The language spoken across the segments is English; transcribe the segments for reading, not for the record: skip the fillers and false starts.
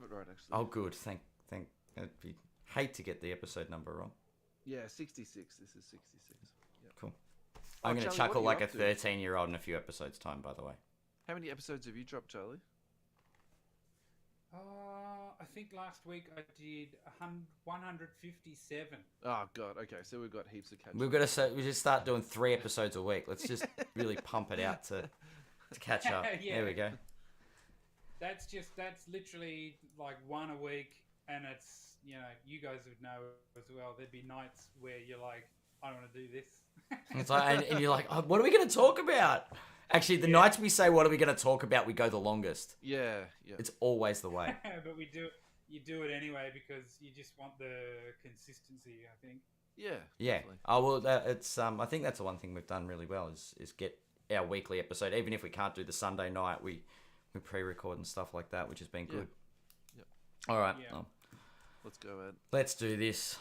it right, actually. Oh, good. Thank. Hate to get the episode number wrong. Yeah, 66. This is 66. Yep. Cool. I'm going to Charlie, chuckle what are like you a up to? 13-year-old in a few episodes' time, by the way. How many episodes have you dropped, Charlie? I think last week I did 157. Oh, God. Okay, so we've got heaps of catch We've got to we just start doing 3 episodes a week. Let's just really pump it out to catch up. Yeah. There we go. That's literally like one a week, and it's, you guys would know as well. There'd be nights where you're like, I don't want to do this. It's like, and you're like, oh, what are we going to talk about? Actually, the nights we say, what are we going to talk about, we go the longest. Yeah. It's always the way. But you do it anyway because you just want the consistency, I think. Yeah. Yeah. Definitely. Oh, well, it's I think that's the one thing we've done really well is get our weekly episode. Even if we can't do the Sunday night, we pre-record and stuff like that, which has been good. Yep. All right. Yeah. Let's go, Ed. Let's do this.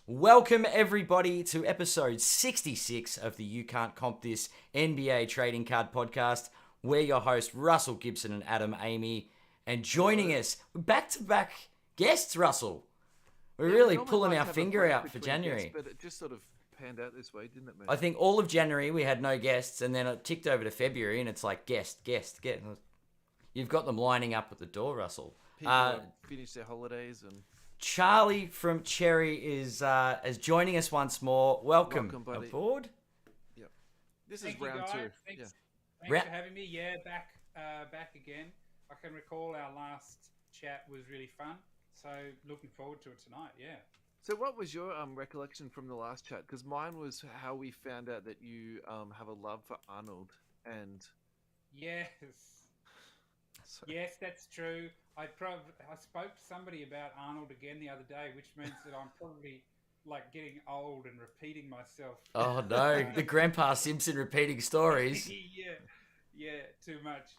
Welcome, everybody, to episode 66 of the You Can't Comp This NBA Trading Card Podcast. We're your hosts, Russell Gibson and Adam Amy. And joining us, back-to-back guests, Russell. We're really pulling our finger out for January. But it just sort of panned out this way, didn't it, mate? I think all of January we had no guests, and then it ticked over to February, and it's like, guest. You've got them lining up at the door, Russell. People finish their holidays and... Charlie from Cherry is joining us once more. Welcome buddy. aboard. Yep. This Thank is you, round guys. 2. Thanks Ra- for having me. Yeah, back again. I can recall our last chat was really fun. So looking forward to it tonight. Yeah. So what was your recollection from the last chat? Because mine was how we found out that you have a love for Arnold. And Yes. so, Yes, that's true. I spoke to somebody about Arnold again the other day, which means that I'm probably like getting old and repeating myself. Oh no, the Grandpa Simpson repeating stories. yeah, too much.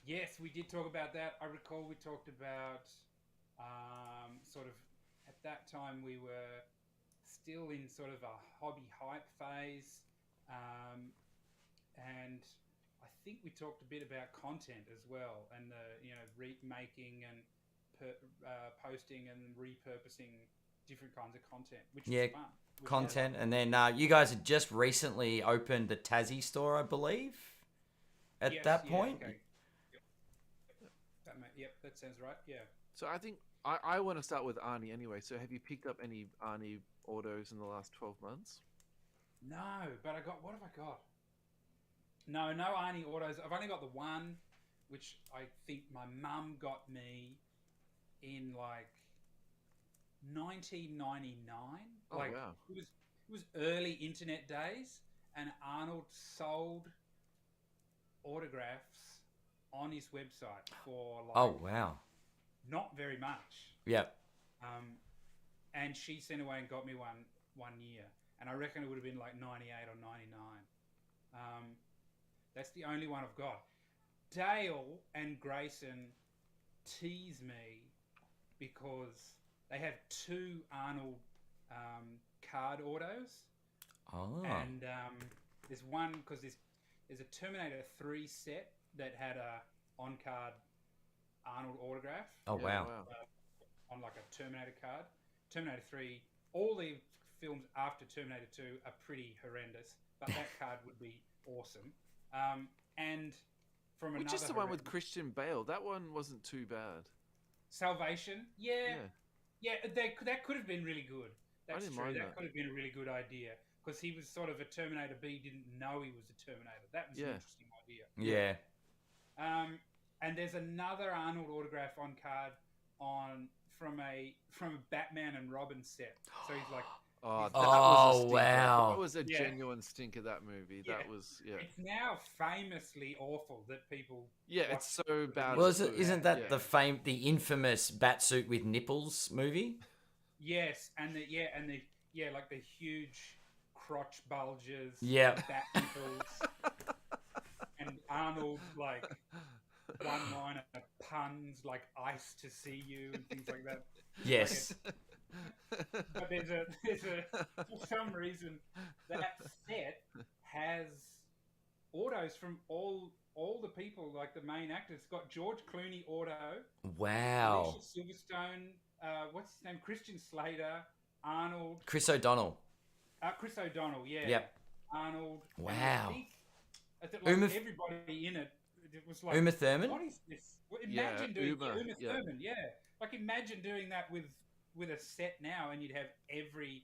Yes, we did talk about that. I recall we talked about sort of at that time we were still in sort of a hobby hype phase, and I think we talked a bit about content as well, and the remaking and posting and repurposing different kinds of content, which was fun. Content, and then you guys had just recently opened the Tassie store, I believe. At that point. Okay. Yep, that sounds right. Yeah. So I think I want to start with Arnie anyway. So have you picked up any Arnie autos in the last 12 months? No, but what have I got? No Arnie autos. I've only got the one, which I think my mum got me in like 1999. Oh, like wow. It was early internet days, and Arnold sold autographs on his website for like Oh wow. not very much. Yep. And she sent away and got me one year, and I reckon it would have been like 98 or 99. That's the only one I've got. Dale and Grayson tease me because they have 2 Arnold card autos. Oh. And there's one because there's a Terminator 3 set that had a on-card Arnold autograph. Oh wow. On like a Terminator card. Terminator 3, all the films after Terminator 2 are pretty horrendous, but that card would be awesome. And from Which another is the one with Christian Bale. That one wasn't too bad. Salvation, that could have been really good. That's didn't true. mind That could have been a really good idea because he was sort of a Terminator, but he didn't know he was a Terminator. That was an interesting idea. Yeah. And there's another Arnold autograph on card from a Batman and Robin set. So he's like, Oh, that Oh, was a stinker. wow. That was a genuine stinker, that movie. Yeah. That was, it's now famously awful that people. Yeah, it's so bad. Well, it's good. isn't that the infamous Batsuit with nipples movie? Yes, and the like the huge crotch bulges. Yeah. Bat nipples. And Arnold like one-liner puns like "ice to see you" and things like that. Yes. But there's a for some reason that set has autos from all the people, like the main actors. It's got George Clooney auto. Wow. Alicia Silverstone, what's his name? Christian Slater, Arnold, Chris O'Donnell. Chris O'Donnell, yeah. Yep. Arnold. Wow. And I think like everybody in it was like, Uma Thurman? what is this? Well, imagine doing Uma, Uma Thurman, yeah. Like imagine doing that with a set now, and you'd have every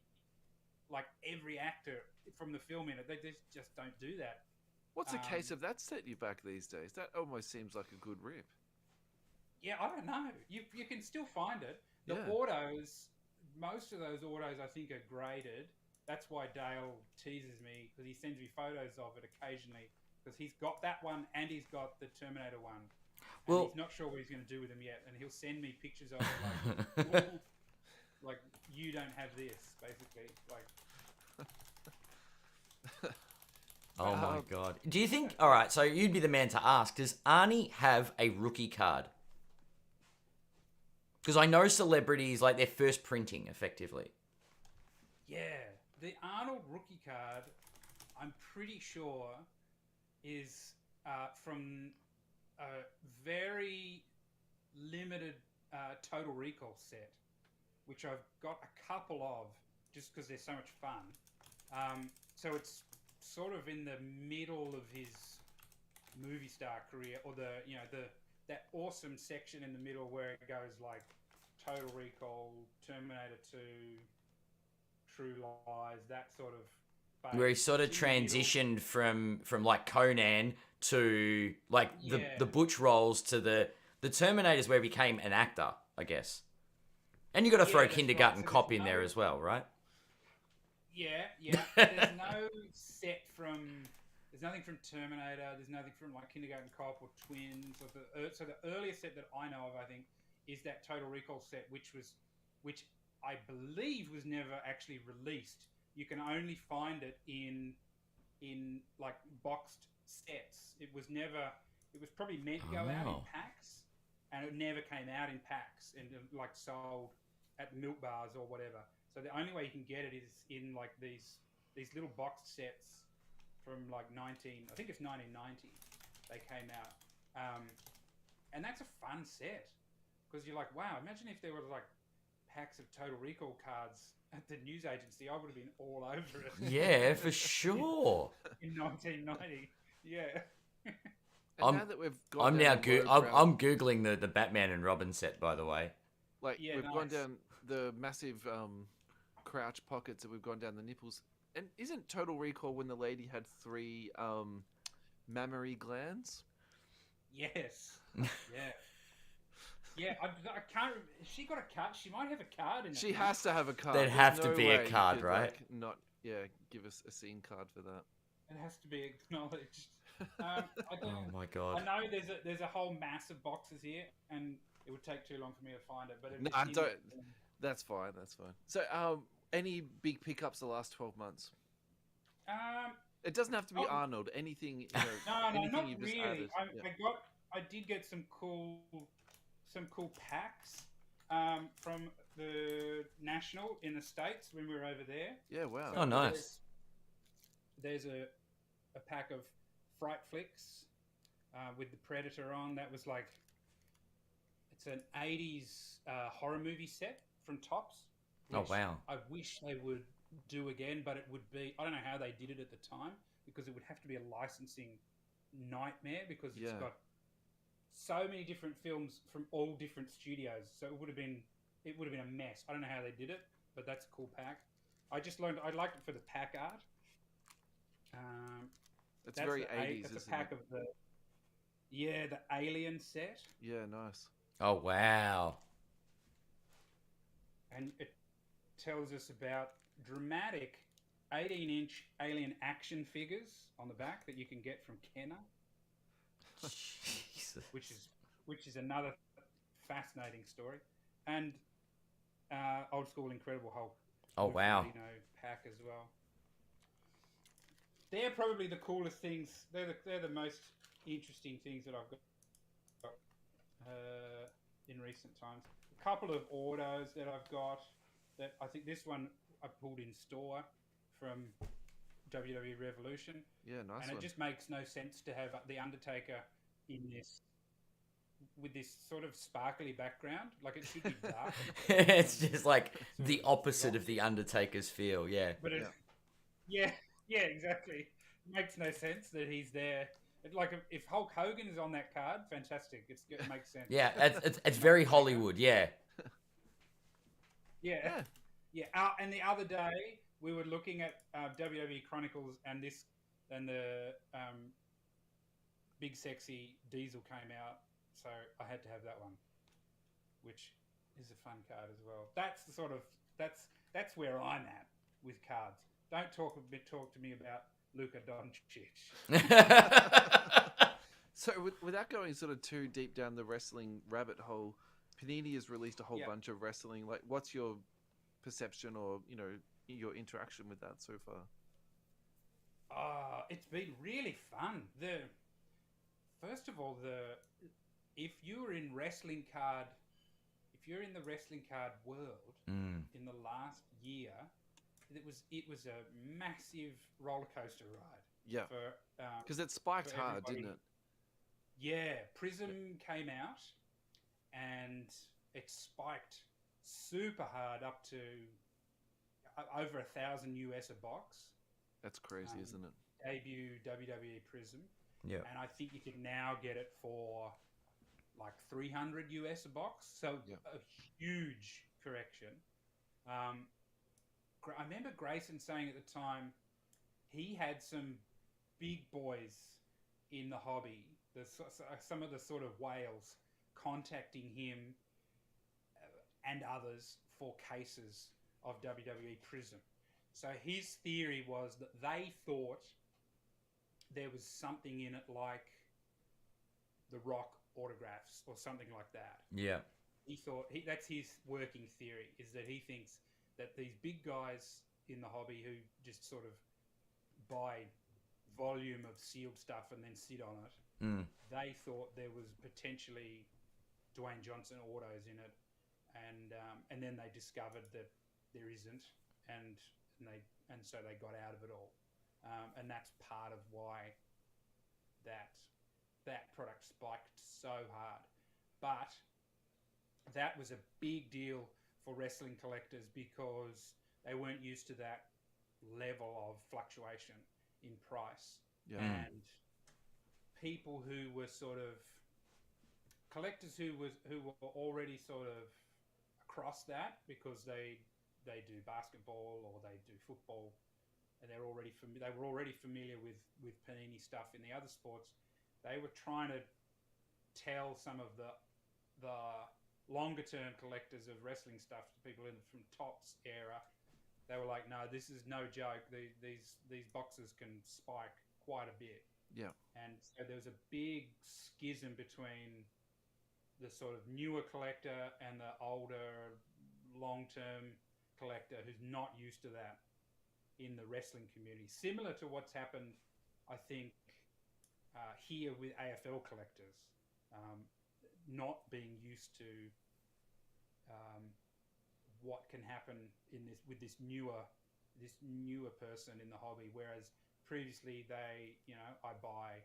actor from the film in it. They just don't do that. What's the case of that set you back these days? That almost seems like a good rip. Yeah, I don't know. You can still find it. The Yeah. autos, most of those autos, I think, are graded. That's why Dale teases me, because he sends me photos of it occasionally, because he's got that one and he's got the Terminator one. And Well, he's not sure what he's going to do with them yet, and he'll send me pictures of it, like, "Ooh, like you don't have this, basically. Like, oh my god. Do you think? All right, so you'd be the man to ask. Does Arnie have a rookie card? Because I know celebrities like their first printing, effectively. yeah, the Arnold rookie card, I'm pretty sure, is from a very limited Total Recall set, which I've got a couple of just because they're so much fun. So it's sort of in the middle of his movie star career, or that awesome section in the middle where it goes like Total Recall, Terminator 2, True Lies, that sort of phase. Where he sort of It's in the middle. transitioned from like Conan to like the Yeah. the Butch roles to the Terminators, where he became an actor, I guess. And you got to throw that's right. Kindergarten So Cop there's in there no- as well, right? Yeah. There's no set from. There's nothing from Terminator. There's nothing from like Kindergarten Cop or Twins. So the earliest set that I know of, I think, is that Total Recall set, which I believe was never actually released. You can only find it in like boxed sets. It was probably meant to go out in Oh. packs, and it never came out in packs and like sold at milk bars or whatever. So the only way you can get it is in like these little boxed sets from like 1990 they came out, and that's a fun set because you're like, wow, imagine if there were like packs of Total Recall cards at the news agency. I would have been all over it. Yeah, for sure. In 1990, yeah. And now that we've gone I'm down now the road route, I'm googling the Batman and Robin set, by the way. like Yeah, we've gone nice. down the massive crouch pockets, and we've gone down the nipples. And isn't Total Recall when the lady had 3 mammary glands? Yes. Yeah. Yeah, I can't. She got a card. She might have a card in it. She has to have a card. There'd There's have to no be a way you card, could, right? like, not give us a scene card for that. It has to be acknowledged. I don't. Oh my I god. know there's a whole mass of boxes here, and it would take too long for me to find it. But No, I don't. That's fine. That's fine. So, any big pickups the last 12 months? It doesn't have to be Oh. Arnold. Anything. No, anything not you've just really. added. Yeah. I did get some cool packs from the National in the States when we were over there. Yeah. Wow. Oh, nice. There's a pack of Fright Flicks with the Predator on. That was like, it's an 80s horror movie set from Topps. Oh, which wow. I wish they would do again, but it would be, I don't know how they did it at the time, because it would have to be a licensing nightmare, because it's Yeah. got so many different films from all different studios. So it would have been a mess. I don't know how they did it, but that's a cool pack. I just learned I liked it for the pack art. It's That's very the 80s, That's a isn't pack it? of the Alien set, Yeah. Nice. Oh wow. and it tells us about dramatic 18-inch Alien action figures on the back that you can get from Kenner, Jesus. which is another fascinating story, and old school Incredible Hulk. Oh wow. Pack as well. They're probably the coolest things. They're the most interesting things that I've got in recent times. A couple of autos that I've got. That I think this one I pulled in store from WWE Revolution, Yeah. Nice and one. it just makes no sense to have the Undertaker in this with this sort of sparkly background. Like it should be dark. It's just like the opposite of the Undertaker's feel. Yeah. But yeah, exactly. Makes no sense that he's there. Like if Hulk Hogan is on that card, fantastic. It makes sense. Yeah, it's very Hollywood. Yeah. Yeah. And the other day we were looking at WWE Chronicles, and the Big Sexy Diesel came out, so I had to have that one, which is a fun card as well. That's the sort of that's where I'm at with cards. Don't talk to me about Luka Doncic. So without going sort of too deep down the wrestling rabbit hole, Panini has released a whole bunch of wrestling. Like, what's your perception or, your interaction with that so far? It's been really fun. First of all, if you're in the wrestling card world in the last year, it was a massive roller coaster ride. Yeah, because it spiked hard, didn't it? Yeah, Prism came out and it spiked super hard up to over $1,000 US a box. That's crazy, isn't it? Debut WWE Prism. Yeah. And I think you can now get it for like $300 US a box. So a huge correction. I remember Grayson saying at the time he had some big boys in the hobby, some of the sort of whales, contacting him and others for cases of WWE Prism. So his theory was that they thought there was something in it like the Rock autographs or something like that. Yeah. He thought that's his working theory, is that he thinks that these big guys in the hobby who just sort of buy volume of sealed stuff and then sit on it, they thought there was potentially Dwayne Johnson autos in it, and then they discovered that there isn't, and so they got out of it all, and that's part of why that product spiked so hard. But that was a big deal for wrestling collectors because they weren't used to that level of fluctuation in price. Yeah. And people who were sort of collectors who were already sort of across that because they do basketball or they do football, and they were already familiar with Panini stuff in the other sports. They were trying to tell some of the longer term collectors of wrestling stuff, to people from Topps era. They were like, no, this is no joke. These boxes can spike quite a bit. Yeah. And so there was a big schism between the sort of newer collector and the older, long-term collector who's not used to that in the wrestling community. Similar to what's happened, I think, here with AFL collectors, not being used to what can happen with this newer person in the hobby. Whereas previously I buy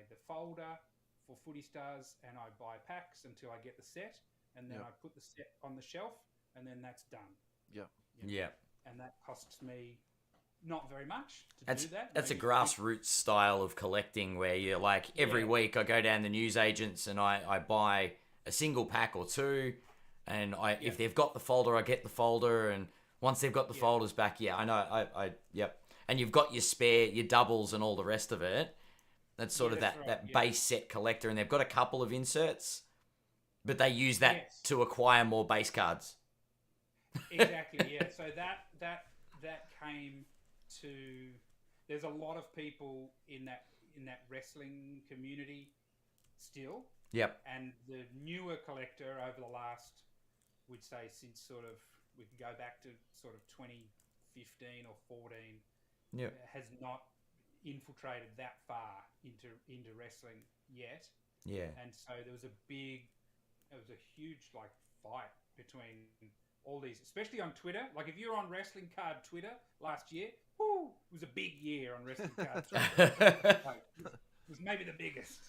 the folder for Footy Stars and I buy packs until I get the set, and then I put the set on the shelf, and then that's done. Yeah. Yeah. And that costs me not very much to do that. That's a grassroots style of collecting where you're like, every week I go down the newsagents and I buy a single pack or two, and if they've got the folder, I get the folder, and once they've got the folders back, I know, yep. And you've got your spare, your doubles and all the rest of it. That's sort of that base set collector, and they've got a couple of inserts, but they use that to acquire more base cards. Exactly, yeah. So that came to. There's a lot of people in that wrestling community still. Yep. And the newer collector over the last, we'd say since we could go back to sort of 2015 or 14, has not infiltrated that far into wrestling yet. Yeah. And so there was a huge fight between all these, especially on Twitter. Like if you're on Wrestling Card Twitter last year, it was a big year on Wrestling Card Twitter. It was maybe the biggest.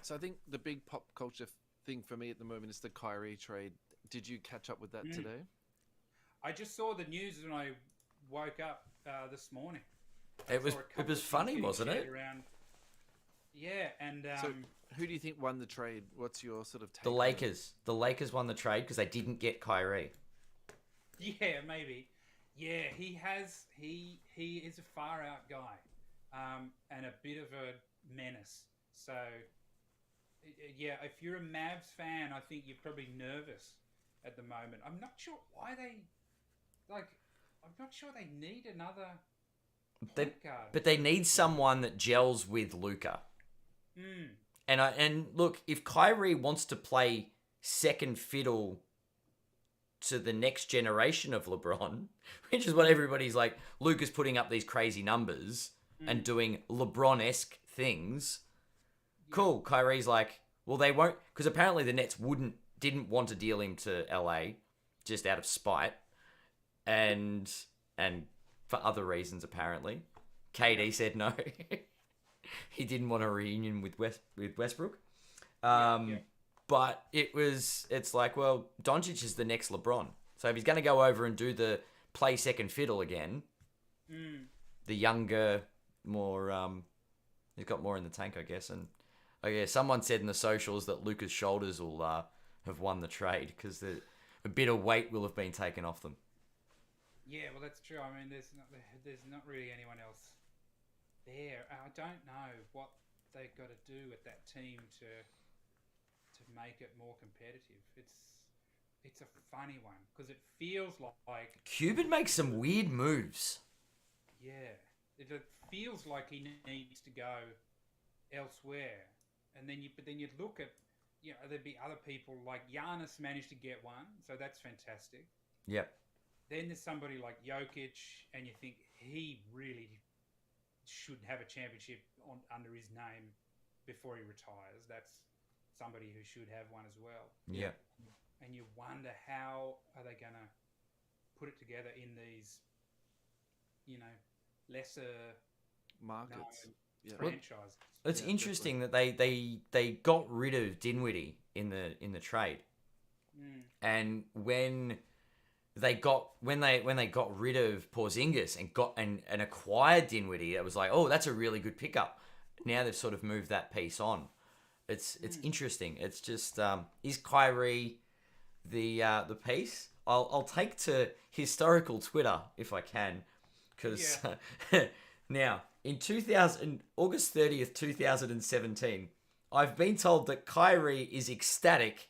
So I think the big pop culture thing for me at the moment is the Kyrie trade. Did you catch up with that today? I just saw the news when I woke up this morning. It was funny, wasn't it? Around. Yeah, and So who do you think won the trade? What's your sort of take? The Lakers. The Lakers won the trade because they didn't get Kyrie. Yeah, maybe. Yeah, he is a far out guy, and a bit of a menace. So, yeah, if you're a Mavs fan, I think you're probably nervous at the moment. I'm not sure why I'm not sure they need another point guard. But they need someone that gels with Luka. And look, if Kyrie wants to play second fiddle to the next generation of LeBron, which is what everybody's like, Luka's putting up these crazy numbers and doing LeBron-esque things. Cool. Kyrie's like, well, they won't, because apparently the Nets didn't want to deal him to LA just out of spite, and for other reasons apparently. KD said no. He didn't want a reunion with Westbrook. But it's like, well, Doncic is the next LeBron. So if he's going to go over and do the play second fiddle again, the younger, more, he's got more in the tank, I guess. And someone said in the socials that Luka's shoulders will have won the trade because a bit of weight will have been taken off them. Yeah, well, that's true. I mean, there's not really anyone else there. I don't know what they've got to do with that team to make it more competitive. It's a funny one because it feels like Cuban makes some weird moves. Yeah, it feels like he needs to go elsewhere, and then you look at, there'd be other people like Giannis managed to get one, so that's fantastic. Yep. Then there's somebody like Jokic, and you think he really should have a championship under his name before he retires. That's somebody who should have one as well. Yeah. And you wonder how are they going to put it together in these, lesser markets, franchises. It's interesting that they got rid of Dinwiddie in the trade, and when they got rid of Porzingis and acquired Dinwiddie, it was like, oh, that's a really good pickup. Now they've sort of moved that piece on. It's interesting. It's just is Kyrie the piece? I'll take to historical Twitter if I can, because now in August 30th, 2017, I've been told that Kyrie is ecstatic.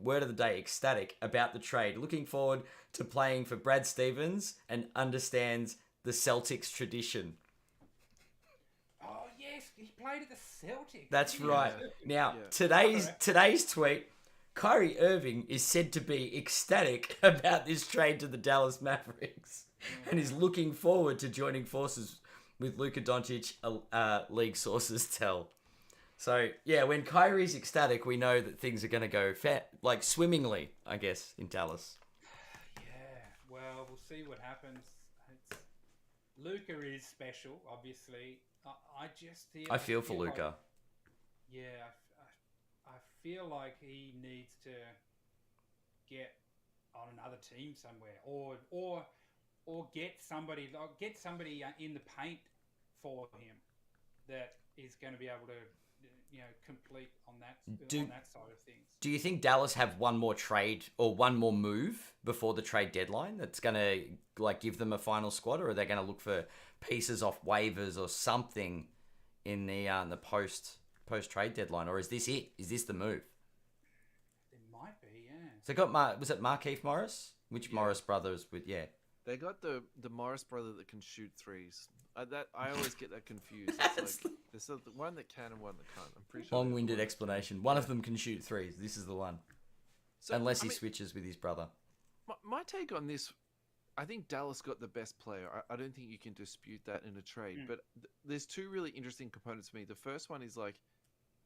Word of the day, ecstatic about the trade. Looking forward to playing for Brad Stevens and understands the Celtics tradition. Oh yes, he played at the Celtics. That's right. Now today's tweet, Kyrie Irving is said to be ecstatic about this trade to the Dallas Mavericks and is looking forward to joining forces with Luka Doncic, league sources tell. So, yeah, when Kyrie's ecstatic, we know that things are going to go swimmingly, I guess, in Dallas. Yeah, well, we'll see what happens. Luka is special, obviously. I feel for Luka. I feel like he needs to get on another team somewhere, or get somebody in the paint for him that is going to be able to, complete on that side of things. Do you think Dallas have one more trade or one more move before the trade deadline that's going to give them a final squad, or are they going to look for pieces off waivers or something in the post trade deadline, or is this it? Is this the move? It might be, yeah. So was it Markieff Morris? Which Morris brothers with They got the Morris brother that can shoot threes. I always get that confused. It's like there's one that can and one that can't. I'm pretty sure. Long-winded explanation. One of them can shoot threes. This is the one. So, unless he switches with his brother. My take on this, I think Dallas got the best player. I don't think you can dispute that in a trade. But there's two really interesting components for me. The first one is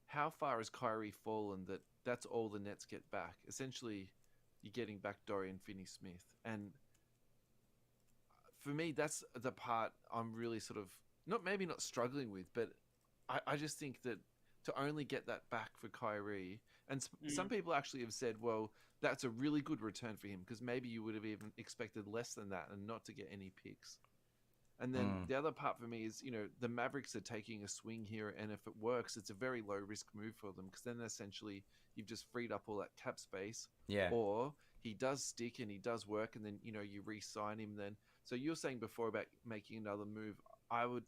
how far has Kyrie fallen that that's all the Nets get back? Essentially, you're getting back Dorian Finney-Smith. And for me, that's the part I'm really sort of not struggling with, but I just think that to only get that back for Kyrie. And some people actually have said, well, that's a really good return for him because maybe you would have even expected less than that and not to get any picks. And then the other part for me is, the Mavericks are taking a swing here, and if it works, it's a very low risk move for them because then essentially you've just freed up all that cap space. Yeah. Or he does stick and he does work, and then you re-sign him. Then so you're saying before about making another move. I would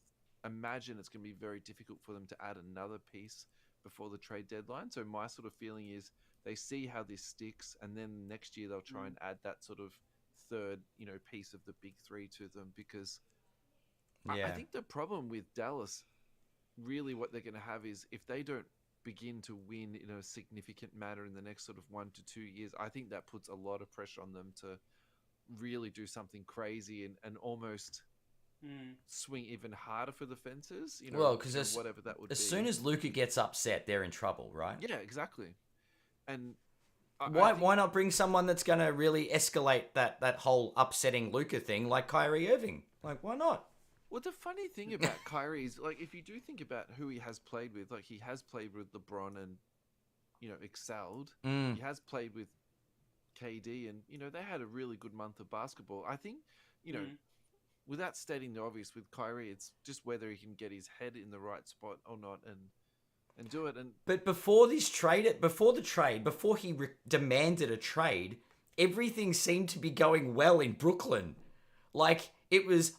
imagine it's going to be very difficult for them to add another piece before the trade deadline. So my sort of feeling is they see how this sticks, and then next year they'll try and add that sort of third, piece of the big three to them because. I think the problem with Dallas, really what they're going to have is if they don't begin to win in a significant manner in the next sort of 1 to 2 years, I think that puts a lot of pressure on them to really do something crazy and almost swing even harder for the fences. Because whatever that would be. As soon as Luka gets upset, they're in trouble, right? Yeah, exactly. And why not bring someone that's going to really escalate that whole upsetting Luka thing, like Kyrie Irving? Like, why not? Well, the funny thing about Kyrie is, like, if you do think about who he has played with, like, he has played with LeBron and, excelled. He has played with KD and, they had a really good month of basketball. I think, without stating the obvious with Kyrie, it's just whether he can get his head in the right spot or not and do it. But before he demanded a trade, everything seemed to be going well in Brooklyn. Like, it was,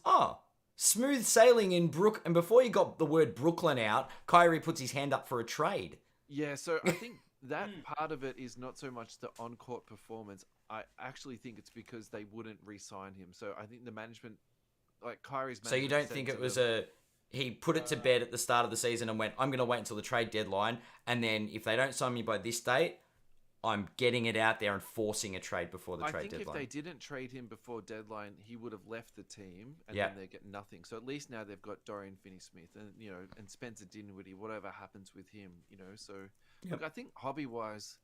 smooth sailing in Brook, and before you got the word Brooklyn out, Kyrie puts his hand up for a trade. Yeah, so I think that part of it is not so much the on-court performance. I actually think it's because they wouldn't re-sign him. So I think the management, like Kyrie's management... So you don't think it was he put it to bed at the start of the season and went, I'm going to wait until the trade deadline, and then if they don't sign me by this date, I'm getting it out there and forcing a trade before the trade deadline. I think if they didn't trade him before deadline, he would have left the team, and then they get nothing. So at least now they've got Dorian Finney-Smith and and Spencer Dinwiddie. Whatever happens with him, So look, I think hobby-wise,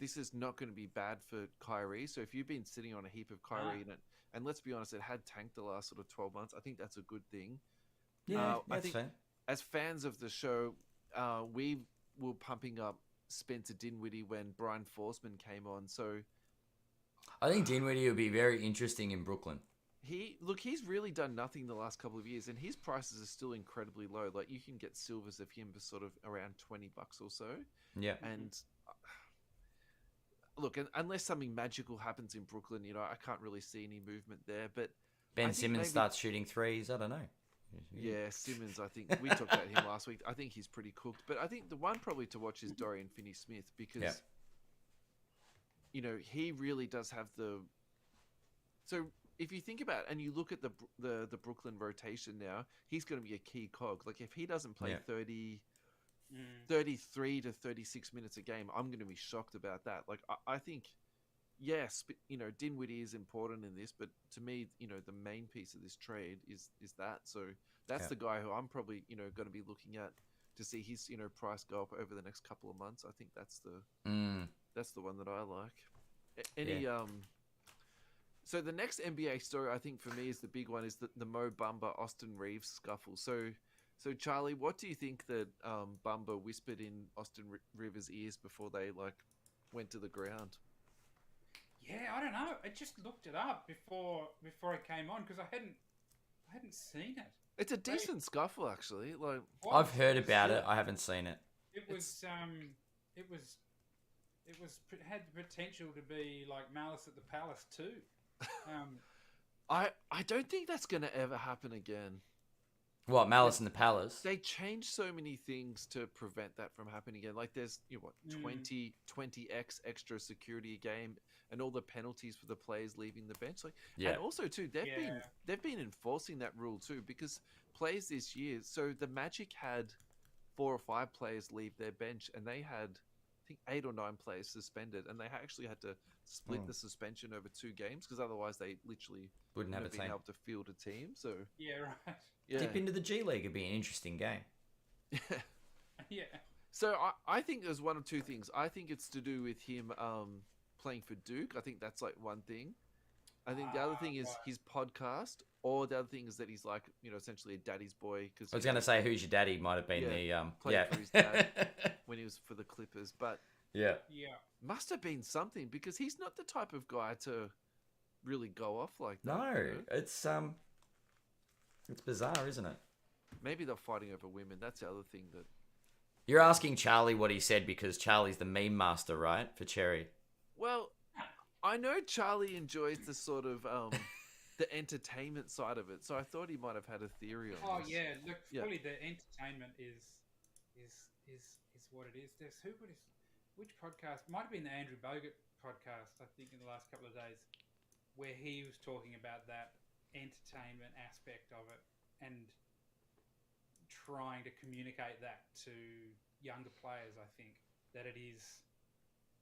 this is not going to be bad for Kyrie. So if you've been sitting on a heap of Kyrie and let's be honest, it had tanked the last sort of 12 months. I think that's a good thing. Yeah, I think fair. As fans of the show, we were pumping up Spencer Dinwiddie when Brian Forsman came on. So I think Dinwiddie will be very interesting in Brooklyn. He's really done nothing the last couple of years, and his prices are still incredibly low. Like, you can get silvers of him for sort of around $20 or so. Yeah. And look, unless something magical happens in Brooklyn, I can't really see any movement there. But Ben Simmons starts shooting threes. I don't know. Yeah, Simmons, I think we talked about him last week. I think he's pretty cooked. But I think the one probably to watch is Dorian Finney-Smith because, he really does have the... So if you think about it and you look at the Brooklyn rotation now, he's going to be a key cog. Like, if he doesn't play 33 to 36 minutes a game, I'm going to be shocked about that. Like, I think... Yes, but, Dinwiddie is important in this, but to me, the main piece of this trade is that. So that's the guy who I'm probably, going to be looking at to see his, price go up over the next couple of months. I think that's the one that I like. So the next NBA story I think for me is the big one is the Mo Bamba Austin Reeves scuffle. So Charlie, what do you think that Bamba whispered in Austin Rivers' ears before they went to the ground? Yeah, I don't know. I just looked it up before I came on because I hadn't seen it. It's a decent scuffle, actually. Like, I've heard about it. I haven't seen it. It had the potential to be like Malice at the Palace too. I don't think that's going to ever happen again. What, Malice in the Palace? They changed so many things to prevent that from happening again. Like, there's 20x extra security a game, and all the penalties for the players leaving the bench. And also too, they've been enforcing that rule too, because players this year. So the Magic had 4 or 5 players leave their bench, and they had, I think, 8 or 9 players suspended, and they actually had to split the suspension over 2 games because otherwise they literally wouldn't have been able to field a team. So right. Yeah. Dip into the G League would be an interesting game. Yeah. So I think there's one of 2 things. I think it's to do with him playing for Duke. I think that's one thing. I think the other thing is Right. his podcast, or the other thing is that he's like, essentially a daddy's boy. Because I was going to say who's your daddy might have been played for his dad when he was for the Clippers, but yeah. must have been something because he's not the type of guy to really go off like that. No, it's bizarre, isn't it? Maybe they're fighting over women. That's the other thing that. You're asking Charlie what he said because Charlie's the meme master, right? For Cherry. Well, I know Charlie enjoys the sort of the entertainment side of it, so I thought he might have had a theory on this. Yeah. Look, probably the entertainment is what it is. Which podcast? Might have been the Andrew Bogut podcast. I think in the last couple of days, where he was talking about that entertainment aspect of it and trying to communicate that to younger players. I think that it is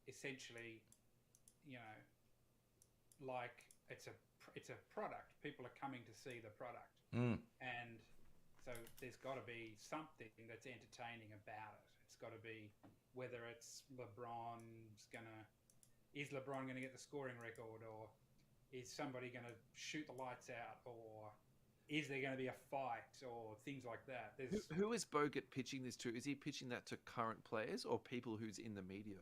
essentially, like it's a product. People are coming to see the product, and so there's got to be something that's entertaining about it. It's got to be whether it's is LeBron gonna get the scoring record, or is somebody gonna shoot the lights out, or is there going to be a fight or things like that? Who is Bogut pitching this to? Is he pitching that to current players or people who's in the media?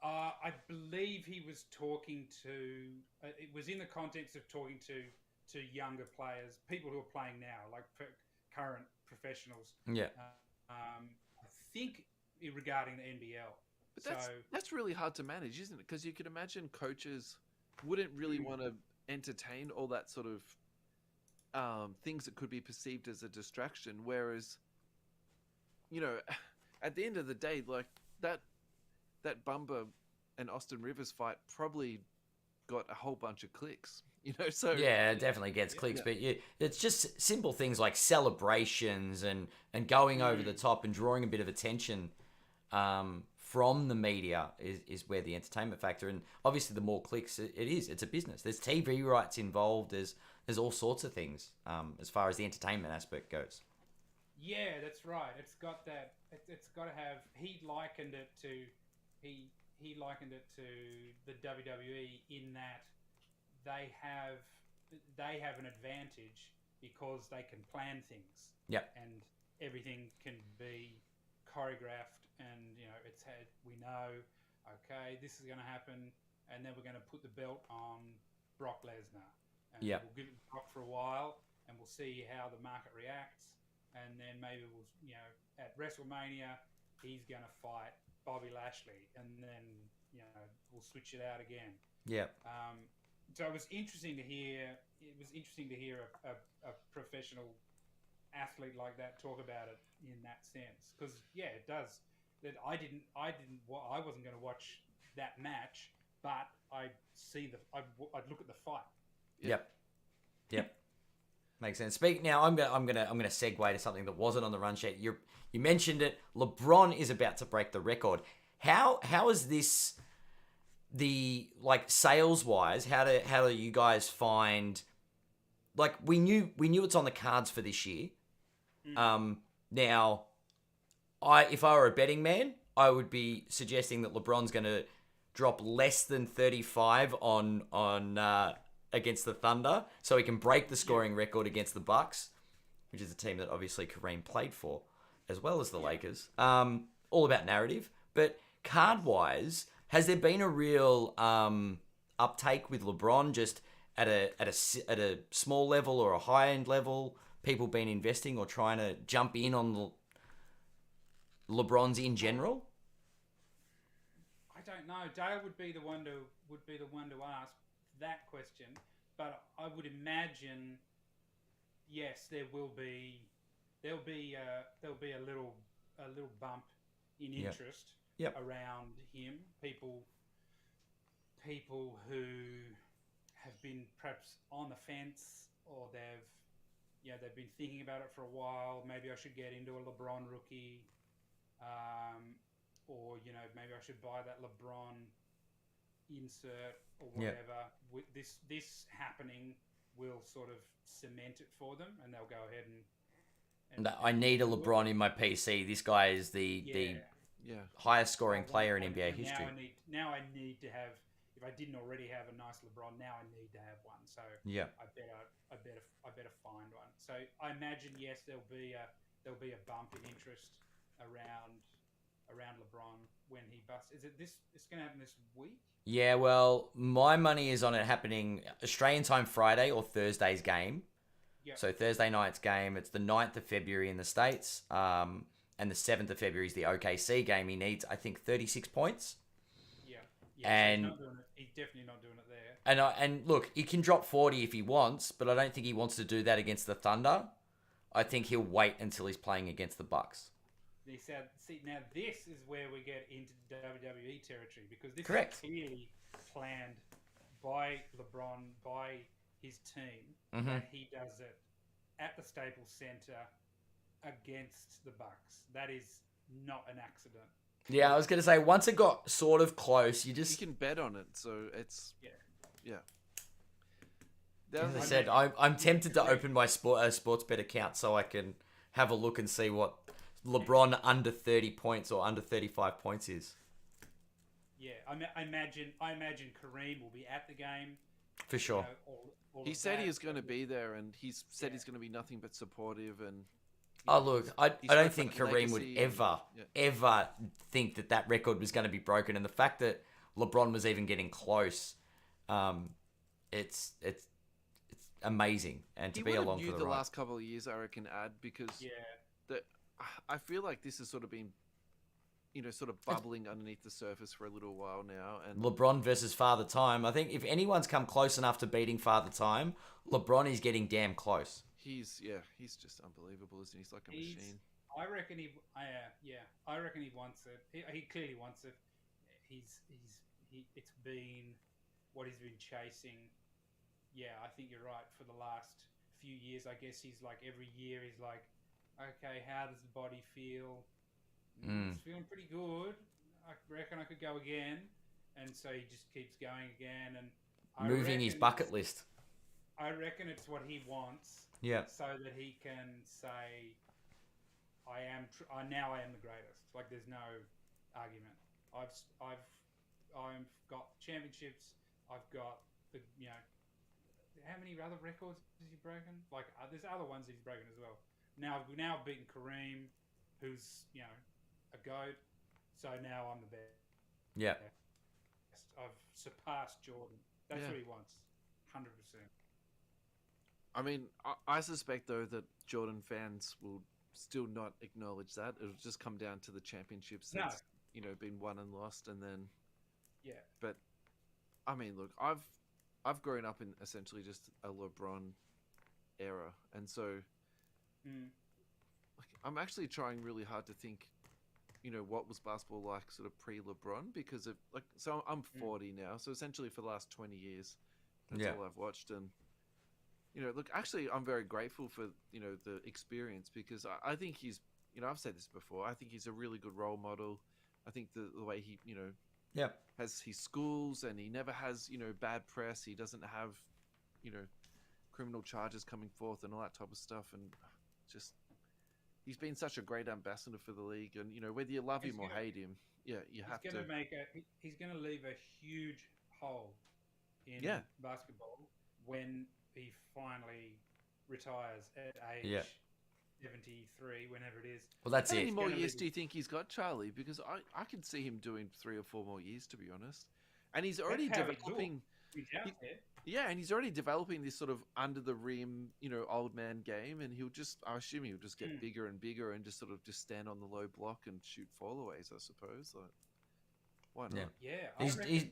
I believe he was talking to. It was in the context of talking to younger players, people who are playing now, like current professionals. Yeah. I think regarding the NBL. But that's really hard to manage, isn't it? Because you could imagine coaches wouldn't really want to entertain all that sort of things that could be perceived as a distraction, whereas at the end of the day, like that Bamba and Austin Rivers fight probably got a whole bunch of clicks, so yeah, it definitely gets clicks, but it's just simple things like celebrations and going over the top and drawing a bit of attention from the media is where the entertainment factor, and obviously the more clicks it's a business. There's TV rights involved, there's all sorts of things as far as the entertainment aspect goes. Yeah, that's right. It's got that. It's got to have. He likened it to the WWE in that they have an advantage because they can plan things. Yep. And everything can be choreographed, and we know, okay, this is going to happen, and then we're going to put the belt on Brock Lesnar. And we'll give it to Brock for a while, and we'll see how the market reacts. And then maybe at WrestleMania, he's going to fight Bobby Lashley, and then we'll switch it out again. Yeah. So it was interesting to hear. It was interesting to hear a professional athlete like that talk about it in that sense, because it does. That I wasn't going to watch that match, but I'd look at the fight. Yep. Makes sense. Now, I'm gonna segue to something that wasn't on the run sheet. You mentioned it. LeBron is about to break the record. How is this sales wise? How do you guys find? Like we knew it's on the cards for this year. Now, if I were a betting man, I would be suggesting that LeBron's going to drop less than 35 on against the Thunder, so he can break the scoring record against the Bucks, which is a team that obviously Kareem played for, as well as the Lakers. All about narrative, but card-wise, has there been a real uptake with LeBron just at a small level or a high-end level? People been investing or trying to jump in on LeBron's in general? I don't know. Dale would be the one to ask that question, but I would imagine, yes, there'll be a little bump in interest around him. People who have been perhaps on the fence, or they've been thinking about it for a while. Maybe I should get into a LeBron rookie, or maybe I should buy that LeBron insert or whatever. With this happening will sort of cement it for them, and they'll go ahead and I need a LeBron in my PC. This guy is the highest scoring player in NBA history. Now I need to have. if I didn't already have a nice LeBron, now I need to have one. So Yeah. I better find one. So I imagine yes, there'll be a bump in interest around LeBron when he busts. Is it this? It's going to happen this week. Yeah, well, my money is on it happening Australian time Friday or Thursday's game. Yep. So Thursday night's game, it's the 9th of February in the States, and the 7th of February is the OKC game. He needs, I think, 36 points. Yeah. And so he's definitely not doing it there. And look, he can drop 40 if he wants, but I don't think he wants to do that against the Thunder. I think he'll wait until he's playing against the Bucks. See, now this is where we get into WWE territory, because this Correct. is clearly planned by LeBron, by his team, Mm-hmm. that he does it at the Staples Center against the Bucks. That is not an accident. Yeah, I was going to say, once it got sort of close, you can bet on it, so it's yeah. As I said, I'm tempted to open my sports bet account so I can have a look and see what LeBron under 30 points or under 35 points is. Yeah, I imagine Kareem will be at the game. For sure. All he of said that. he was going to be there, and he's said he's going to be nothing but supportive. And Oh, look, I don't think spoke about Kareem would legacy ever think that record was going to be broken. And the fact that LeBron was even getting close, it's amazing. And to he be would have along knew for the the ride. last couple of years, I reckon, because I feel like this has sort of been, sort of bubbling underneath the surface for a little while now. And LeBron versus Father Time. I think if anyone's come close enough to beating Father Time, LeBron is getting damn close. he's just unbelievable, isn't he? He's like a machine. I reckon I reckon he wants it. He clearly wants it. It's been what he's been chasing. Yeah, I think you're right. For the last few years, I guess he's like every year he's like, okay, how does the body feel? It's feeling pretty good. I reckon I could go again, and so he just keeps going again and Moving his bucket list. I reckon it's what he wants. Yeah. So that he can say, now I am the greatest. Like there's no argument. I've got championships. I've got the how many other records has he broken? Like there's other ones he's broken as well. Now I've beaten Kareem, who's a goat. So now I'm the best. Yeah. I've surpassed Jordan. That's what he wants. 100%. I mean, I suspect though that Jordan fans will still not acknowledge that. It'll just come down to the championships that's been won and lost, and then But I mean, look, I've grown up in essentially just a LeBron era, and so like, I'm actually trying really hard to think, what was basketball like sort of pre-LeBron, because of so I'm 40 now, so essentially for the last 20 years, that's all I've watched, and look, actually, I'm very grateful for the experience, because I think he's I've said this before. I think he's a really good role model. I think the way he has his schools, and he never has bad press. He doesn't have criminal charges coming forth and all that type of stuff, and just he's been such a great ambassador for the league. And whether you love him or hate him, you have to. He's going to leave a huge hole in basketball when he finally retires at age 73, whenever it is. Well, that's How it. many more years do you think he's got, Charlie? Because I can see him doing 3 or 4 more years, to be honest. And he's already developing. And he's already developing this sort of under the rim, old man game, and I assume he'll just get bigger and bigger and just sort of just stand on the low block and shoot fallaways, I suppose. Like, why not? Yeah.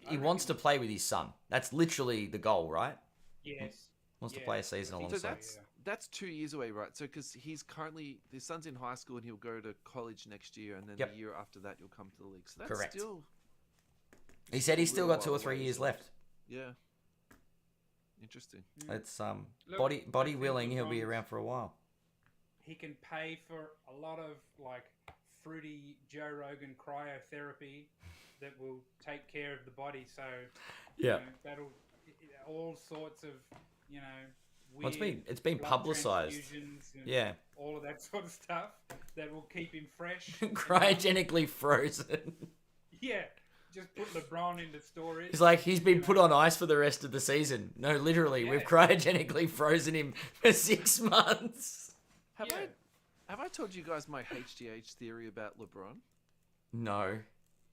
He wants to play with his son. That's literally the goal, right? Yes. Wants to play a season alongside. So that's 2 years away, right? So because his son's in high school and he'll go to college next year, and then the year after that you'll come to the league. So that's correct. He said he's still got 2 or 3 years left. Yeah. Interesting. It's body willing, he'll be around for a while. He can pay for a lot of fruity Joe Rogan cryotherapy that will take care of the body. So that'll all sorts of weird it's been publicized. All of that sort of stuff that will keep him fresh. Cryogenically frozen. Yeah. just put LeBron into storage. He's like, he's been put on ice for the rest of the season. No, literally, we've cryogenically frozen him for 6 months. Have I told you guys my HGH theory about LeBron? No.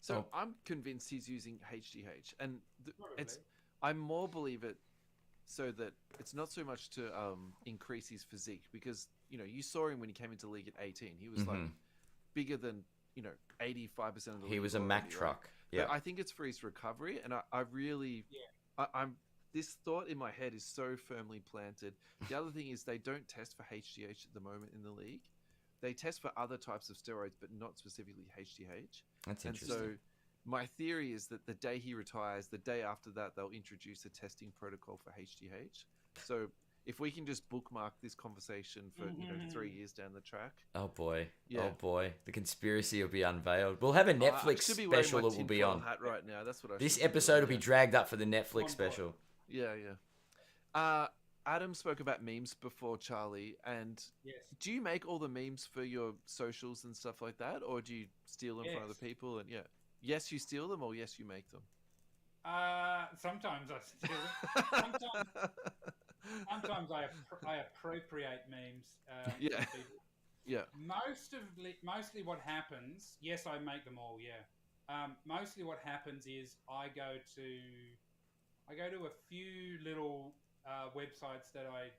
So I'm convinced he's using HGH, and I more believe it so that it's not so much to increase his physique, because you saw him when he came into the league at 18. He was like bigger than 85% of the league. He was a Mack truck. Yeah, I think it's for his recovery, and I really, I'm this thought in my head is so firmly planted. The other thing is they don't test for HGH at the moment in the league. They test for other types of steroids, but not specifically HGH. That's interesting. And so my theory is that the day he retires, the day after that, they'll introduce a testing protocol for HGH. So if we can just bookmark this conversation for 3 years down the track. Oh boy. Yeah. Oh boy. The conspiracy will be unveiled. We'll have a Netflix special that will be on. Hat right now. That's what I this episode will be dragged up for the Netflix special. Yeah. Adam spoke about memes before, Charlie, and do you make all the memes for your socials and stuff like that, or do you steal them from other people? And yes, you steal them, or yes, you make them? Sometimes I steal them. Sometimes I appropriate memes. Mostly what happens. Yes, I make them all. Yeah. Mostly what happens is I go to a few little websites that I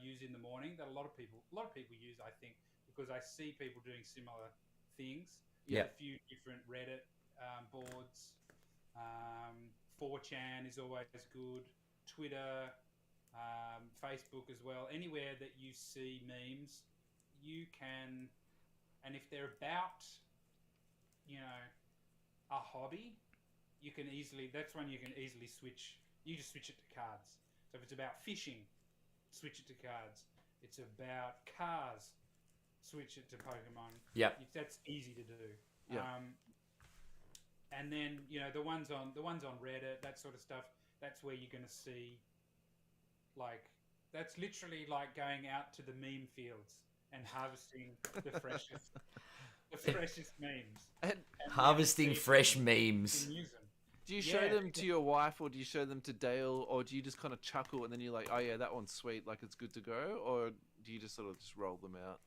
use in the morning that a lot of people use, I think, because I see people doing similar things. A few different Reddit boards. 4chan is always good. Twitter, Facebook as well. Anywhere that you see memes, you can, and if they're about, a hobby, that's when you can easily switch. You just switch it to cards. So if it's about fishing, switch it to cards. It's about cars, switch it to Pokemon. Yeah, that's easy to do. Yeah. And then the ones on Reddit, that sort of stuff. That's where you're going to see, that's literally like going out to the meme fields and harvesting the freshest memes. And harvesting fresh memes. Do you show them to your wife, or do you show them to Dale, or do you just kind of chuckle and then you're like, oh yeah, that one's sweet, like it's good to go, or do you just sort of just roll them out?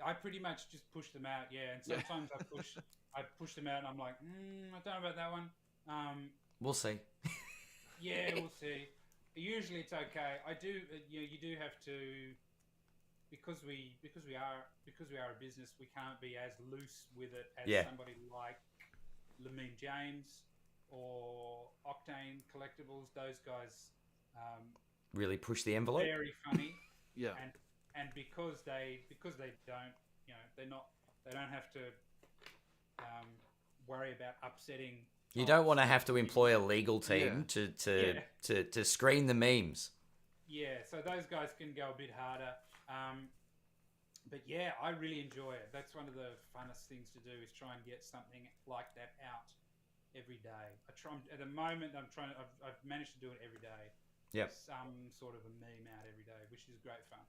I pretty much just push them out, and sometimes I push them out and I'm like, I don't know about that one. We'll see. We'll see. Usually it's okay. I do, you do have to, because we are a business, we can't be as loose with it as somebody like Lamine James or Octane Collectables. Those guys really push the envelope. Very funny. And because they don't, they don't have to worry about upsetting. You don't want to have to employ a legal team to screen the memes. Yeah, so those guys can go a bit harder. But I really enjoy it. That's one of the funnest things to do, is try and get something like that out every day. At the moment, I've managed to do it every day. Yep. Some sort of a meme out every day, which is great fun.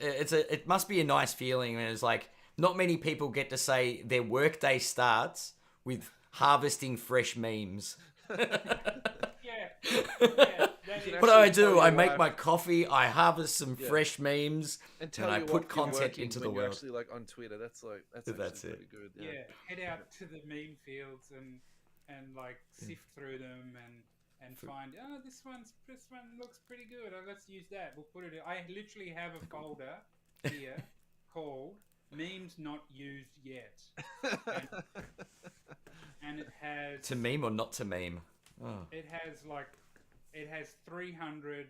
Yeah. It must be a nice feeling. And it's like, not many people get to say their workday starts with harvesting fresh memes. What do? I make my coffee, I harvest some fresh memes, and I put content into the world. Actually, like on Twitter, that's pretty good. Yeah, head out to the meme fields and sift through them and find, this one looks pretty good. Let's use that. We'll put it in. I literally have a folder here called Memes Not Used Yet. And it has... To meme or not to meme? Oh. It has 300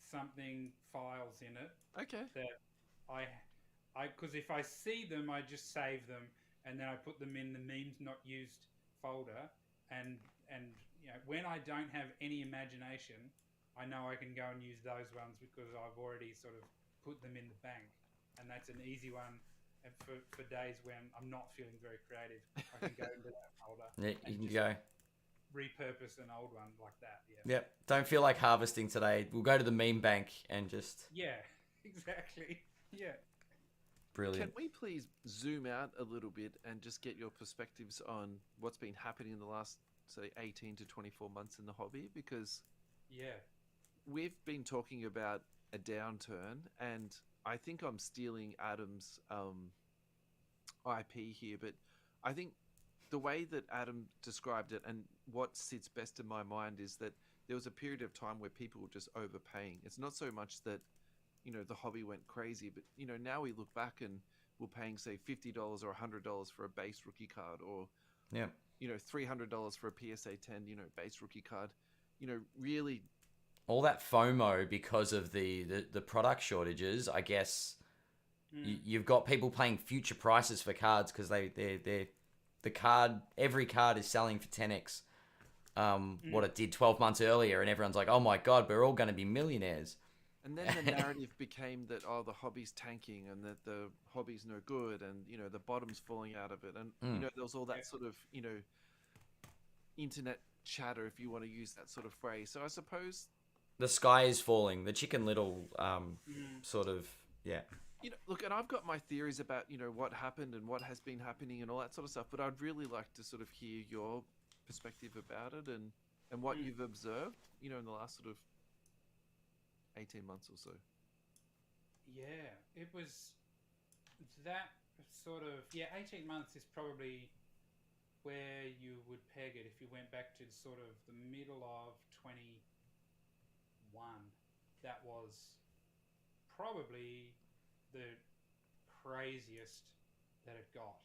something files in it. Okay. That because if I see them, I just save them, and then I put them in the Memes Not Used folder, and when I don't have any imagination, I know I can go and use those ones because I've already sort of put them in the bank, and that's an easy one. And for days when I'm not feeling very creative, I can go into that folder. Yeah, you can go repurpose an old one like that. Yep. Don't feel like harvesting today. We'll go to the meme bank and just. Yeah, exactly. Yeah. Brilliant. Can we please zoom out a little bit and just get your perspectives on what's been happening in the last say 18 to 24 months in the hobby, because Yeah. we've been talking about a downturn, and I think I'm stealing Adam's IP here, but I think the way that Adam described it and what sits best in my mind is that there was a period of time where people were just overpaying. It's not so much that, the hobby went crazy, but, now we look back and we're paying, say, $50 or $100 for a base rookie card, or, Yeah. $300 for a PSA 10, base rookie card. Really. All that FOMO because of the product shortages, I guess. You've got people paying future prices for cards because every card is selling for 10x what it did 12 months earlier, and everyone's like, oh my god, we're all going to be millionaires. And then the narrative became that, the hobby's tanking and that the hobby's no good, and the bottom's falling out of it, and there was all that sort of internet chatter, if you want to use that sort of phrase. So I suppose the sky is falling, the Chicken Little sort of, yeah. Look, and I've got my theories about, what happened and what has been happening and all that sort of stuff, but I'd really like to sort of hear your perspective about it and what you've observed, in the last sort of 18 months or so. Yeah, it was that sort of, 18 months is probably where you would peg it if you went back to sort of the middle of 21. That was probably the craziest that it got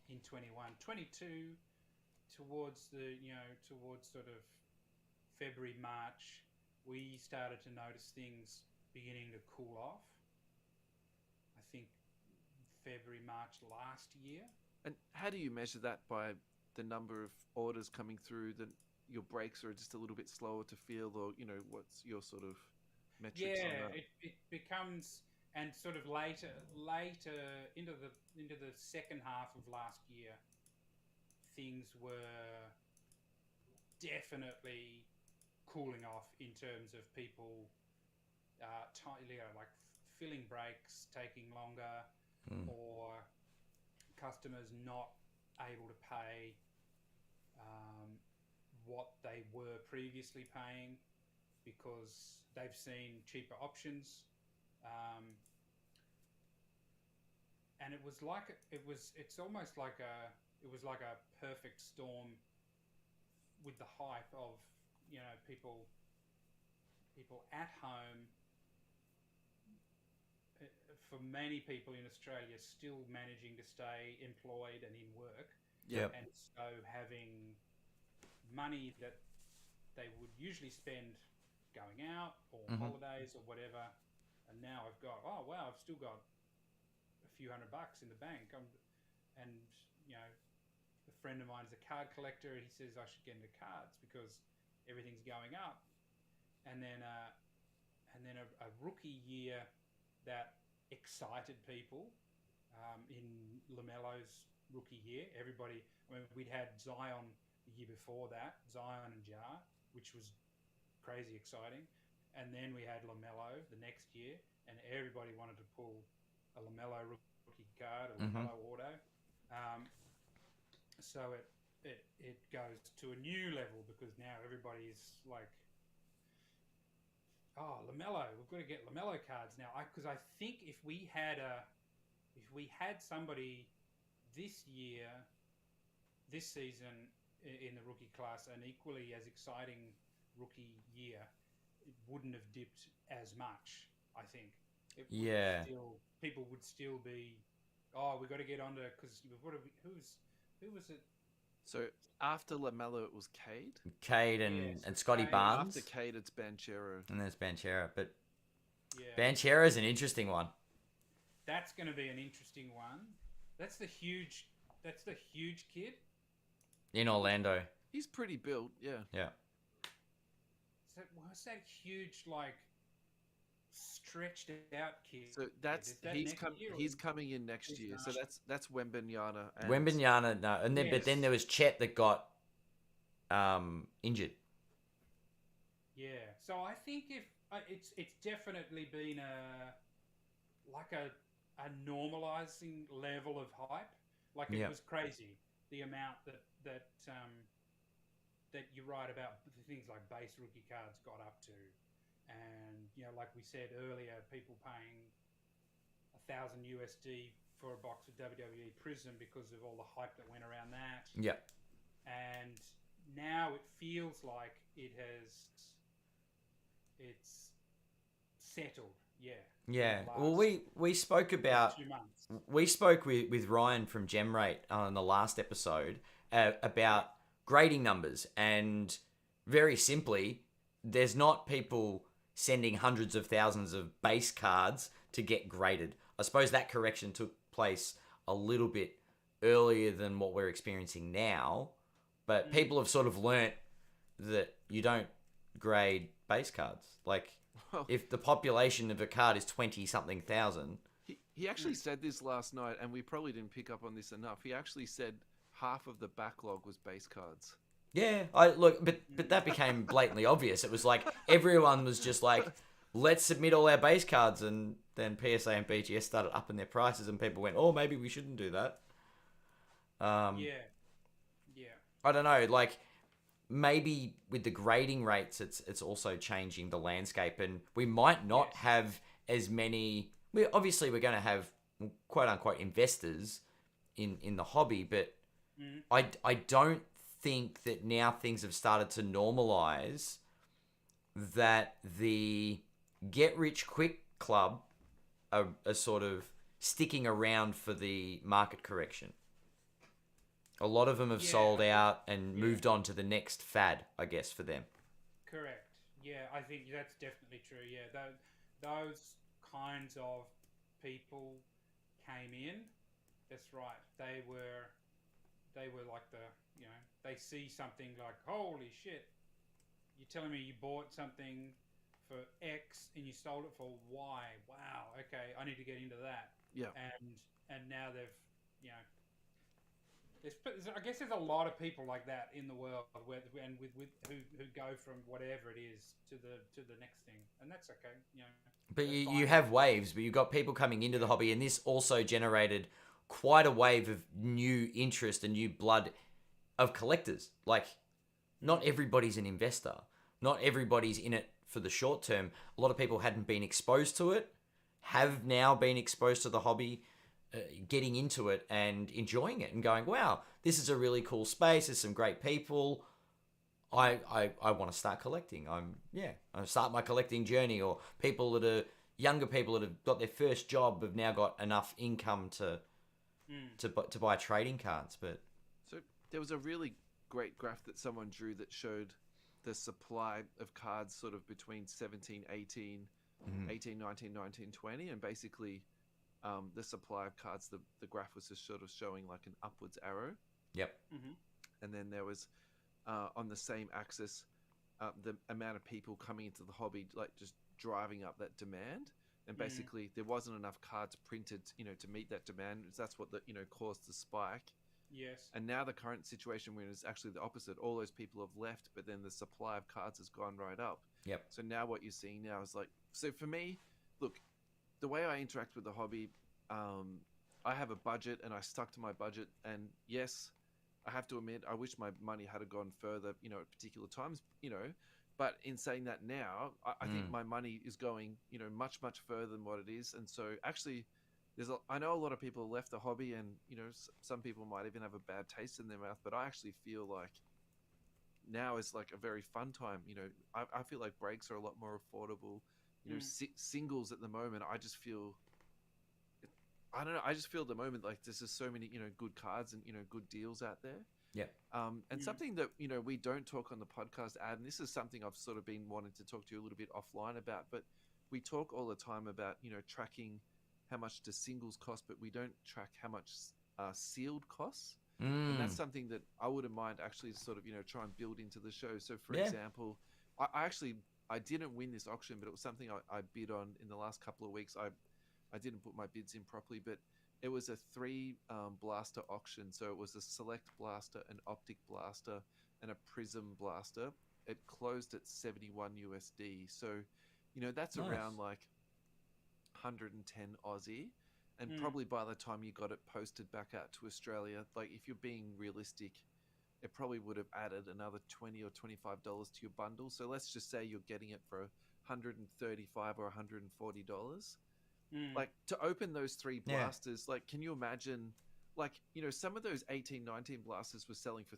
in 21. 22 towards sort of February, March, we started to notice things beginning to cool off. I think February, March last year. And how do you measure that? By the number of orders coming through, that your breaks are just a little bit slower to feel, or what's your sort of metrics on that? it becomes, and sort of later into the second half of last year, things were definitely cooling off in terms of people like filling breaks taking longer, or customers not able to pay what they were previously paying because they've seen cheaper options, and it was almost like a perfect storm with the hype of people at home. For many people in Australia, still managing to stay employed and in work, and so having money that they would usually spend going out or holidays or whatever, and now I've got, oh wow, I've still got a few $100 in the bank. And a friend of mine is a card collector. He says I should get into cards because everything's going up. And then a rookie year that excited people in LaMelo's rookie year. Everybody, we'd had Zion the year before that, Zion and Jar, which was crazy exciting. And then we had LaMelo the next year, and everybody wanted to pull a LaMelo rookie card, a LaMelo auto. So it goes to a new level because now everybody's like, oh, LaMelo, we've got to get LaMelo cards now. Because I think if we had somebody this season in the rookie class, an equally as exciting rookie year, it wouldn't have dipped as much. I think. People would still be, oh, we've got to get onto, because who was it? So after LaMelo, it was Cade and Scotty Barnes. After Cade, it's Banchero. And there's Banchero, but Banchero is an interesting one. That's going to be an interesting one. That's the huge kid in Orlando. He's pretty built, yeah. Yeah. What's that huge, like, stretched out kid? So he's coming in next year. So that's Wembanyama. Wembanyama, no, and then but then there was Chet that got injured. Yeah. So I think if it's definitely been a normalizing level of hype. Like it was crazy. the amount that you write about the things like base rookie cards got up to, and like we said earlier, people paying $1,000 for a box of WWE Prism because of all the hype that went around that. Yeah. And now it feels like it's settled. Yeah. Yeah. Well, we spoke about 2 months. We spoke with Ryan from GemRate on the last episode about grading numbers, and very simply, there's not people sending hundreds of thousands of base cards to get graded. I suppose that correction took place a little bit earlier than what we're experiencing now, but people have sort of learnt that you don't grade base cards. Like, if the population of a card is 20-something thousand... He actually said this last night, and we probably didn't pick up on this enough. He actually said half of the backlog was base cards. Yeah, but that became blatantly obvious. It was like everyone was just like, let's submit all our base cards, and then PSA and BGS started upping their prices, and people went, oh, maybe we shouldn't do that. Yeah. I don't know, like, maybe with the grading rates, it's also changing the landscape, and we might not have as many... we're going to have quote-unquote investors in the hobby, but I don't think that now things have started to normalize that the get-rich-quick club are sort of sticking around for the market correction. A lot of them have sold out and moved on to the next fad, I guess, for them. Correct. Yeah, I think that's definitely true. Yeah, those kinds of people came in. That's right. They were like they see something like, holy shit, you're telling me you bought something for X and you sold it for Y. Wow. Okay, I need to get into that. Yeah. And now they've I guess there's a lot of people like that in the world, who go from whatever it is to the next thing, and that's okay. But you have waves, but you've got people coming into the hobby, and this also generated quite a wave of new interest and new blood of collectors. Like, not everybody's an investor. Not everybody's in it for the short term. A lot of people hadn't been exposed to it, have now been exposed to the hobby, getting into it and enjoying it and going, wow, this is a really cool space. There's some great people. I want to start collecting. I start my collecting journey, or people that are younger people that have got their first job have now got enough income to buy trading cards. But so there was a really great graph that someone drew that showed the supply of cards sort of between 17, 18, 18, 19, 19, 20, and basically the supply of cards, the graph was just sort of showing like an upwards arrow. Yep. And then there was on the same axis the amount of people coming into the hobby, like just driving up that demand. And basically there wasn't enough cards printed, to meet that demand. That's what caused the spike. Yes. And now the current situation we're in is actually the opposite. All those people have left, but then the supply of cards has gone right up. Yep. So now what you're seeing now is like, so for me, look, the way I interact with the hobby, I have a budget and I stuck to my budget. And yes, I have to admit, I wish my money had gone further, at particular times, but in saying that now, I think my money is going, much, much further than what it is. And so actually, I know a lot of people left the hobby, and, some people might even have a bad taste in their mouth, but I actually feel like now is like a very fun time. I feel like breaks are a lot more affordable. Singles at the moment, I just feel, I don't know, I just feel at the moment like there's just so many, good cards and, good deals out there. Yeah. And something that, we don't talk on the podcast, and this is something I've sort of been wanting to talk to you a little bit offline about, but we talk all the time about, tracking how much do singles cost, but we don't track how much sealed costs. And that's something that I wouldn't mind actually sort of, try and build into the show. So for example, I didn't win this auction, but it was something I bid on in the last couple of weeks. I didn't put my bids in properly, but it was a 3 blaster auction. So it was a select blaster, an optic blaster, and a prism blaster. It closed at $71 USD. So, that's nice. Around like 110 Aussie. And probably by the time you got it posted back out to Australia, like if you're being realistic, it probably would have added another $20 or $25 to your bundle. So let's just say you're getting it for $135 or $140. Like to open those 3 blasters, like can you imagine, like, you know, some of those 18, 19 blasters were selling for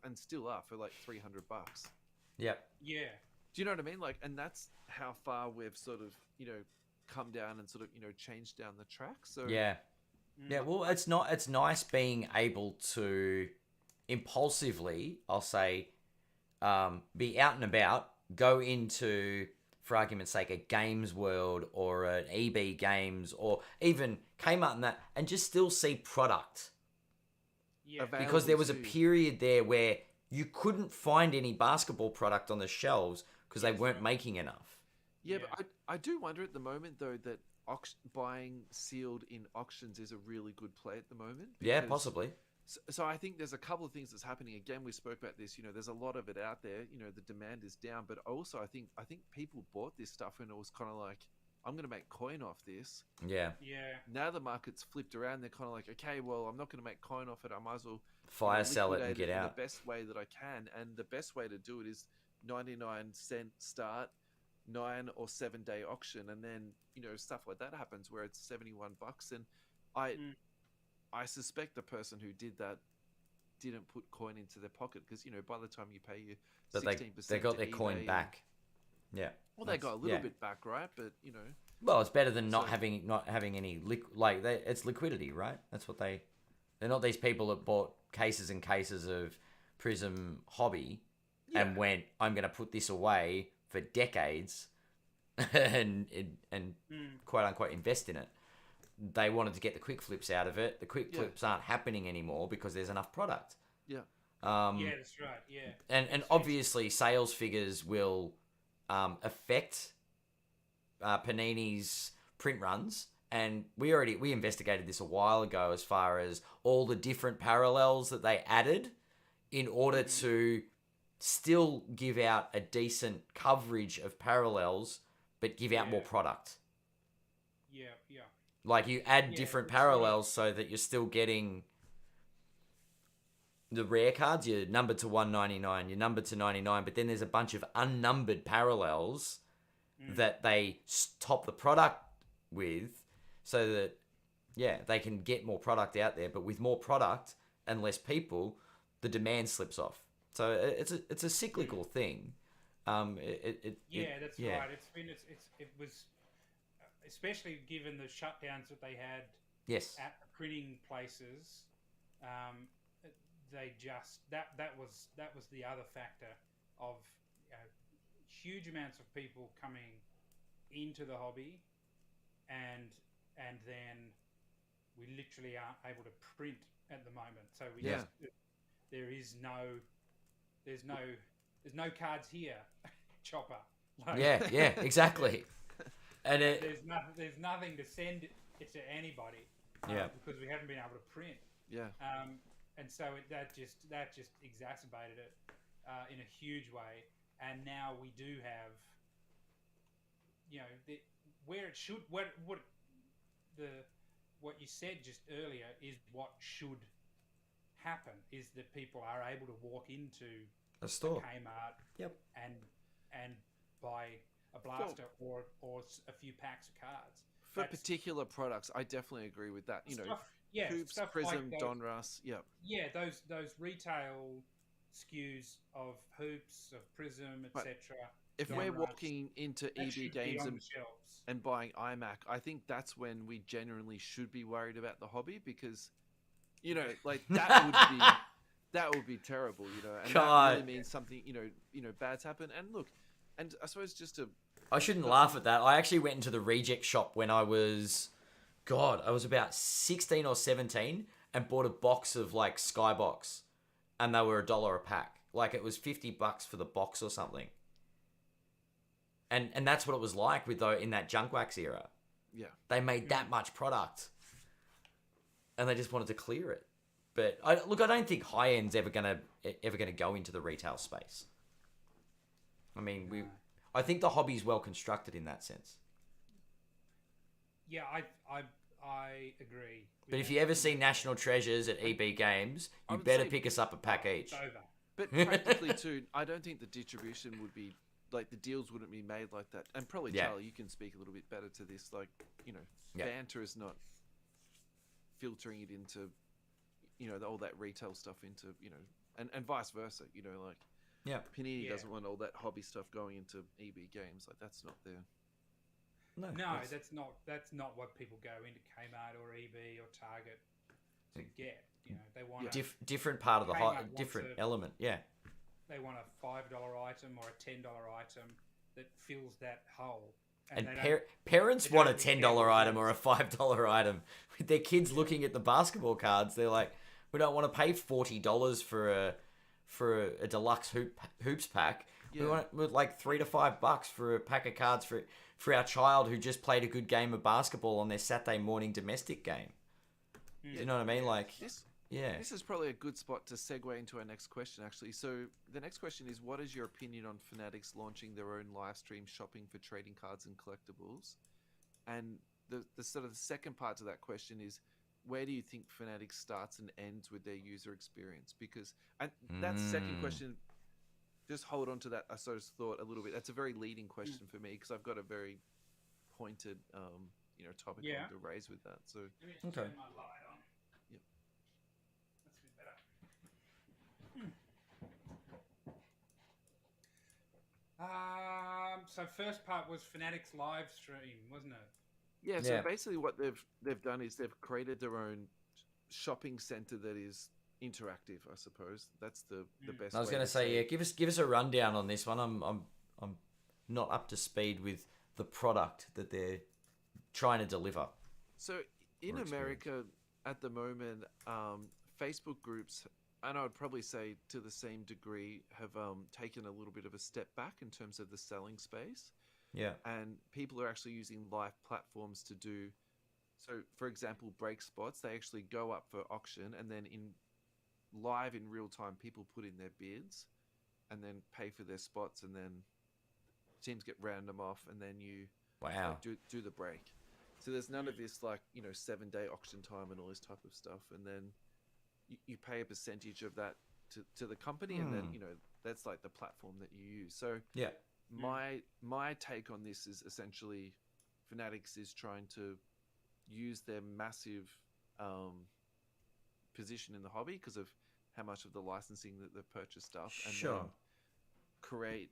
and still are for like $300. Yep. Yeah. Do you know what I mean? Like, and that's how far we've sort of, you know, come down and sort of, you know, changed down the track. So yeah. Well, it's nice being able to impulsively, I'll say, be out and about, go into, for argument's sake, a Games World or an EB Games or even Kmart and that, and just still see product. Yeah. Because there was a period there where you couldn't find any basketball product on the shelves because they weren't making enough. Yeah, but I do wonder at the moment, though, that buying sealed in auctions is a really good play at the moment. Yeah, possibly. So I think there's a couple of things that's happening. Again, we spoke about this. You know, there's a lot of it out there. You know, the demand is down, but also I think people bought this stuff and it was kind of like, I'm going to make coin off this. Yeah. Yeah. Now the market's flipped around. They're kind of like, okay, well, I'm not going to make coin off it. I might as well Sell it and get out. The best way that I can, and the best way to do it is 99-cent start, 9 or 7 day auction, and then, you know, stuff like that happens where it's $71. And I suspect the person who did that didn't put coin into their pocket because, you know, by the time you pay your 16%, they got their coin back. Yeah. Well, they got a little bit back, right? But, you know. Well, it's better than not having any it's liquidity, right? That's what they're not these people that bought cases and cases of Prism Hobby and went, I'm going to put this away for decades and quote unquote invest in it. They wanted to get the quick flips out of it. The quick flips aren't happening anymore because there's enough product. Yeah. Yeah, that's right. Yeah. And obviously sales figures will affect Panini's print runs. And we investigated this a while ago as far as all the different parallels that they added in order to still give out a decent coverage of parallels, but give out more product. Yeah, yeah. Like you add different parallels so that you're still getting the rare cards, you're numbered to 199, you're numbered to 99, but then there's a bunch of unnumbered parallels that they top the product with so that, they can get more product out there. But with more product and less people, the demand slips off. So it's a cyclical thing. That's right. It was, especially given the shutdowns that they had at the printing places. They just that was the other factor of huge amounts of people coming into the hobby, and then we literally aren't able to print at the moment. So there's no cards here, Chopper. Like, exactly. And there's nothing to send it to anybody. Because we haven't been able to print. Yeah. And so that just exacerbated it in a huge way. And now we do have, what you said just earlier is what should happen, is that people are able to walk into a store, Kmart, and buy a blaster or a few packs of cards. For particular products, I definitely agree with that. You know, Hoops, Prism, like Donruss, those retail SKUs of Hoops, of Prism, etc. If we're walking into EB Games and buying iMac, I think that's when we genuinely should be worried about the hobby, because, you know, like that would be terrible, you know, and that really means something, you know, bad's happen. And look, and I suppose I shouldn't laugh at that. I actually went into the reject shop when I was about 16 or 17 and bought a box of like Skybox, and they were $1 a pack. Like it was $50 for the box or something. And that's what it was like in that junk wax era. Yeah. They made that much product and they just wanted to clear it. But I don't think high end's ever gonna go into the retail space. I mean, I think the hobby's well constructed in that sense. Yeah, I I agree. But if you ever see National Treasures at EB Games, I you would better say- pick us up a pack each. It's over. But practically too, I don't think the distribution would be like the deals wouldn't be made like that. And probably Yeah. Charlie, you can speak a little bit better to this. Like, Yeah. banter is not filtering it into, all that retail stuff into, and vice versa. Like Yeah. Panini Yeah. doesn't want all that hobby stuff going into EB Games. Like that's not there. No, that's not what people go into Kmart or EB or Target to get. They want Different part of the Kmart wants different a- element. Yeah. they want a $5 item or a $10 item that fills that hole. And they don't- parents they want a don't really $10 care what it item or a is. $5 item. With their kids looking at the basketball cards, they're like, we don't want to pay $40 for a deluxe hoops pack. We Yeah. want like $3 to $5 for a pack of cards for our child who just played a good game of basketball on their Saturday morning domestic game. Do you know what I mean? Like, This is probably a good spot to segue into our next question, actually. So the next question is, what is your opinion on Fanatics launching their own live stream shopping for trading cards and collectibles? And the sort of the second part to that question is, where do you think Fanatics starts and ends with their user experience? Because that second question, just hold on to that. I sort of thought a little bit. That's a very leading question for me because I've got a very pointed, topic I want to raise with that. So Let me just Okay. turn my light on. Yep. That's a bit better. So first part was Fanatics Livestream, wasn't it? yeah, so Yeah. basically what they've done is they've created their own shopping center that is interactive. I suppose that's the best. I was way going to say, it. give us a rundown on this one. I'm not up to speed with the product that they're trying to deliver. So in Or America at the moment, Facebook groups, and I would probably say to the same degree, have taken a little bit of a step back in terms of the selling space. Yeah. And people are actually using live platforms to do. So, for example, break spots, they actually go up for auction, and then in real time, people put in their bids, and then pay for their spots, and then teams get random off, and then you Wow. do the break. So there's none of this 7-day auction time and all this type of stuff, and then you pay a percentage of that to the company, and then that's like the platform that you use. So Yeah. my take on this is essentially Fanatics is trying to use their massive position in the hobby because of how much of the licensing that they've purchased stuff, and then create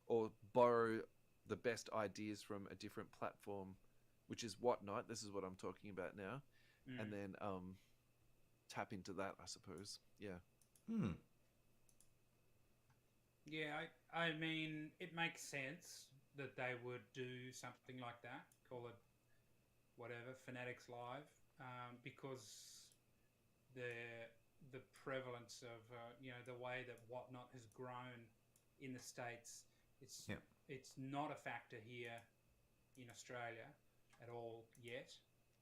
or borrow the best ideas from a different platform, which is Whatnot. This is what I'm talking about now, and then tap into that, I suppose. Yeah. Yeah, I mean, it makes sense that they would do something like that, call it whatever, Fanatics Live, because the prevalence of the way that Whatnot has grown in the States, it's not a factor here in Australia at all yet.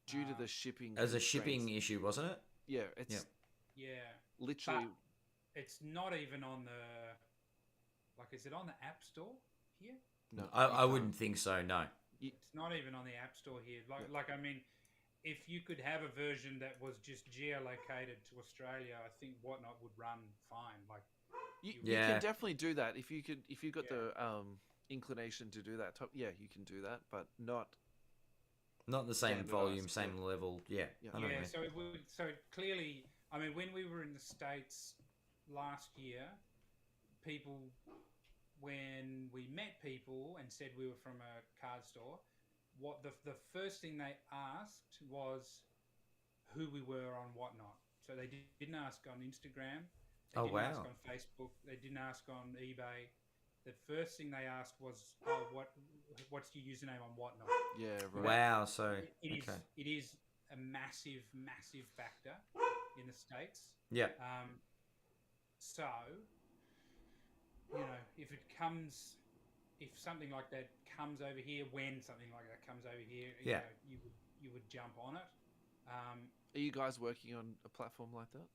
Due to the shipping. As a constraints. shipping issue, wasn't it? Yeah, it's literally. But it's not even on the. Is it on the App Store here? No, I wouldn't think so. No. It's not even on the App Store here. I mean, if you could have a version that was just geolocated to Australia, I think Whatnot would run fine. You can definitely do that if you got the inclination to do that. You can do that, but not Not the same Standardised, volume, same level. Yeah. Yeah. I know what you mean. So it would. So clearly, I mean, when we were in the States last year, people, when we met people and said we were from a card store, what the first thing they asked was who we were on Whatnot. So they didn't ask on Instagram. They didn't ask on Facebook. They didn't ask on eBay. The first thing they asked was, what's your username on Whatnot? Yeah, right. Wow. So It is a massive, massive factor in the States. yeah. So, if something like that comes over here, when something like that comes over here, you would jump on it. Are you guys working on a platform like that?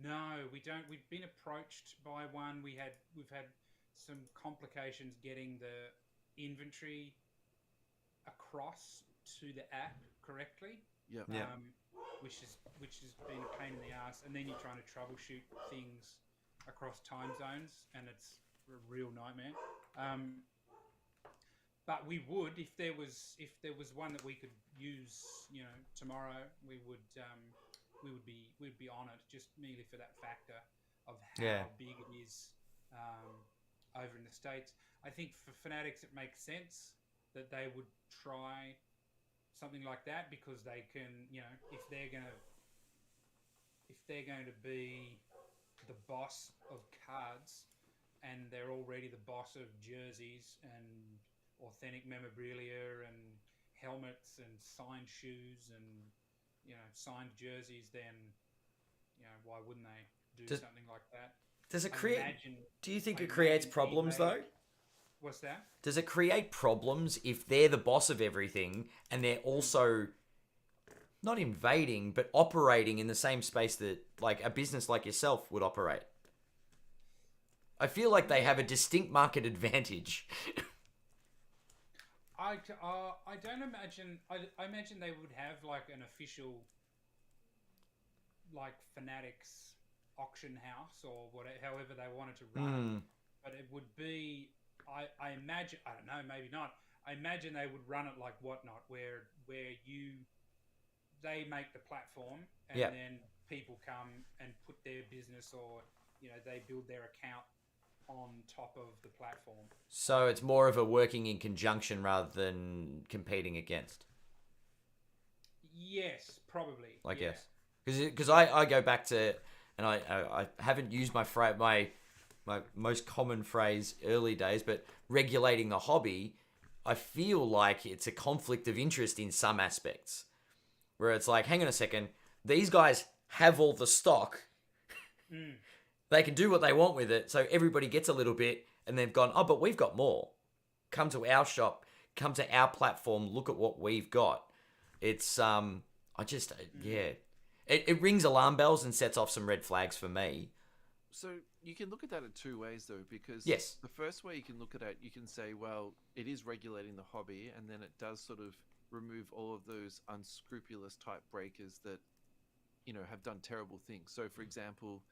No, we don't. We've been approached by one. We've had some complications getting the inventory across to the app correctly. Yeah. Yeah. Which has been a pain in the ass, and then you're trying to troubleshoot things across time zones, and it's a real nightmare. But we would, if there was one that we could use, tomorrow, we'd be on it, just merely for that factor of how big it is over in the States. I think for Fanatics, it makes sense that they would try something like that, because they can, if they're going to be the boss of cards, and they're already the boss of jerseys and authentic memorabilia and helmets and signed shoes and signed jerseys, then why wouldn't they do something like that? Does it create? Do you think it creates problems though? What's that? Does it create problems if they're the boss of everything and they're also not invading but operating in the same space that like a business like yourself would operate? I feel like they have a distinct market advantage. I don't imagine. I imagine they would have like an official, like Fanatics auction house or whatever, however they wanted to run it. But it would be. I imagine. I don't know. Maybe not. I imagine they would run it like Whatnot, where they make the platform, and then people come and put their business, or they build their account on top of the platform. So it's more of a working in conjunction rather than competing against. Yes, probably. I guess because I go back to, and I haven't used my most common phrase early days, but regulating the hobby. I feel like it's a conflict of interest in some aspects, where it's like, hang on a second, these guys have all the stock. They can do what they want with it, so everybody gets a little bit, and they've gone, oh, but we've got more. Come to our shop, come to our platform, look at what we've got. It's, it rings alarm bells and sets off some red flags for me. So you can look at that in two ways, though, because yes, the first way you can look at it, you can say, well, it is regulating the hobby, and then it does sort of remove all of those unscrupulous type breakers that, have done terrible things. So, for example,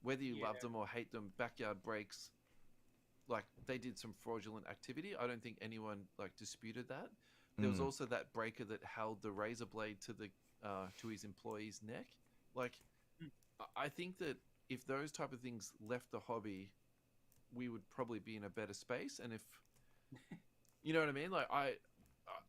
whether you love them or hate them, Backyard Breaks, like, they did some fraudulent activity. I don't think anyone, like, disputed that. There was also that breaker that held the razor blade to his employee's neck. Like, I think that if those type of things left the hobby, we would probably be in a better space. And if, you know what I mean? Like,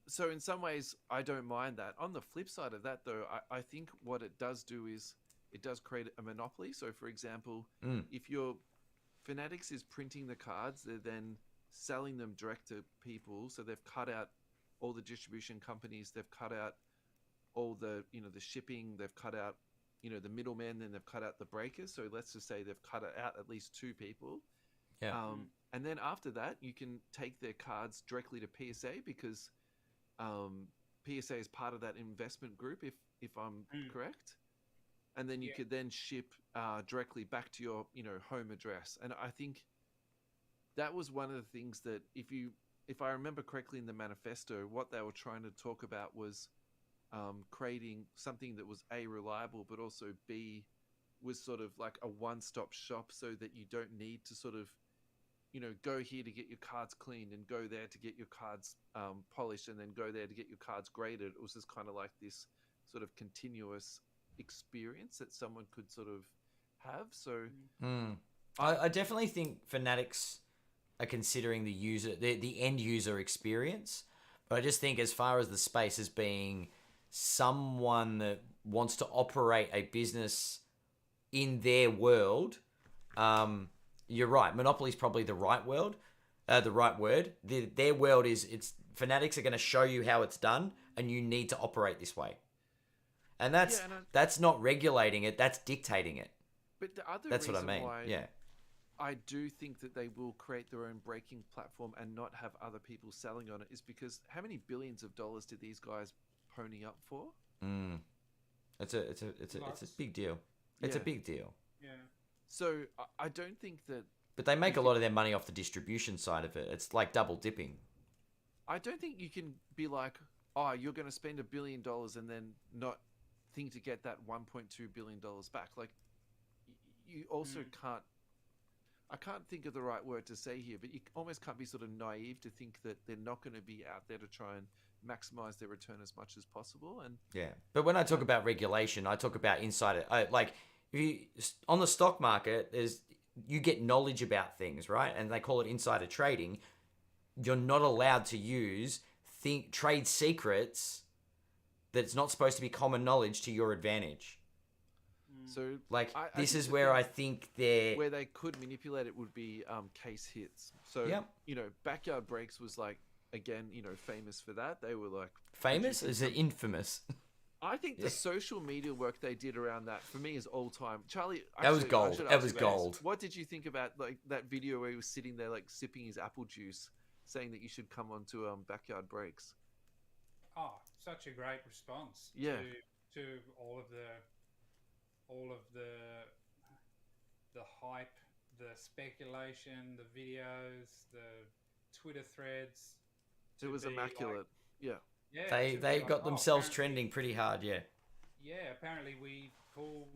so in some ways, I don't mind that. On the flip side of that, though, I think what it does do is it does create a monopoly. So, for example, if your Fanatics is printing the cards, they're then selling them direct to people. So they've cut out all the distribution companies. They've cut out all the, the shipping. They've cut out, the middleman. Then they've cut out the breakers. So let's just say they've cut out at least two people. Yeah. And then after that, you can take their cards directly to PSA, because PSA is part of that investment group, if I'm correct. And then you could then ship directly back to your, home address. And I think that was one of the things that, if I remember correctly in the manifesto, what they were trying to talk about was creating something that was A, reliable, but also B, was sort of like a one-stop shop, so that you don't need to sort of, go here to get your cards cleaned and go there to get your cards polished and then go there to get your cards graded. It was just kind of like this sort of continuous experience that someone could sort of have. So I definitely think Fanatics are considering the end user experience, but I just think as far as the space as being someone that wants to operate a business in their world, you're right. Monopoly is probably the right word. Their world is Fanatics are going to show you how it's done, and you need to operate this way. And that's not regulating it. That's dictating it. But the other that's reason what I mean. why Yeah. I do think that they will create their own breaking platform and not have other people selling on it is because how many billions of dollars did these guys pony up for? It's a big deal. It's a big deal. Yeah. So I don't think that. But they make a lot of their money off the distribution side of it. It's like double dipping. I don't think you can be like, oh, you're going to spend $1 billion and then not think to get that $1.2 billion back. Like, you also can't. I can't think of the right word to say here, but you almost can't be sort of naive to think that they're not going to be out there to try and maximize their return as much as possible. And yeah, but when I talk about regulation, I talk about insider. Like, if you on the stock market, you get knowledge about things, right? And they call it insider trading. You're not allowed to use trade secrets that's not supposed to be common knowledge to your advantage. So, like, I this think is the where thing I think they're... where they could manipulate it would be case hits. So, Yep. Backyard Breaks was like, again, famous for that. They were like... Famous? Is it infamous? I think the social media work they did around that, for me, is all time. Charlie, that was gold. That was gold. What did you think about like that video where he was sitting there like sipping his apple juice, saying that you should come on to Backyard Breaks? Oh, such a great response. Yeah. To all of the hype, the speculation, the videos, the Twitter threads. It was immaculate. Yeah. Yeah, they got themselves trending pretty hard. Yeah. Yeah. Apparently, we pulled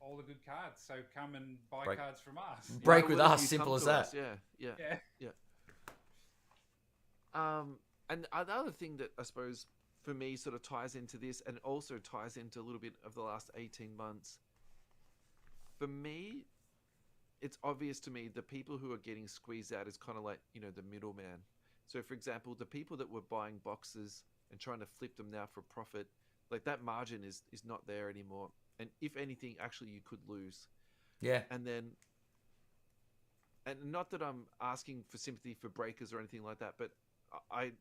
all the good cards, so come and buy cards from us. Break with us. Simple as that. Yeah. And another thing that I suppose for me sort of ties into this, and also ties into a little bit of the last 18 months. For me, it's obvious to me the people who are getting squeezed out is kind of like, the middleman. So, for example, the people that were buying boxes and trying to flip them now for profit, like that margin is not there anymore. And if anything, actually, you could lose. Yeah. And not that I'm asking for sympathy for breakers or anything like that, but I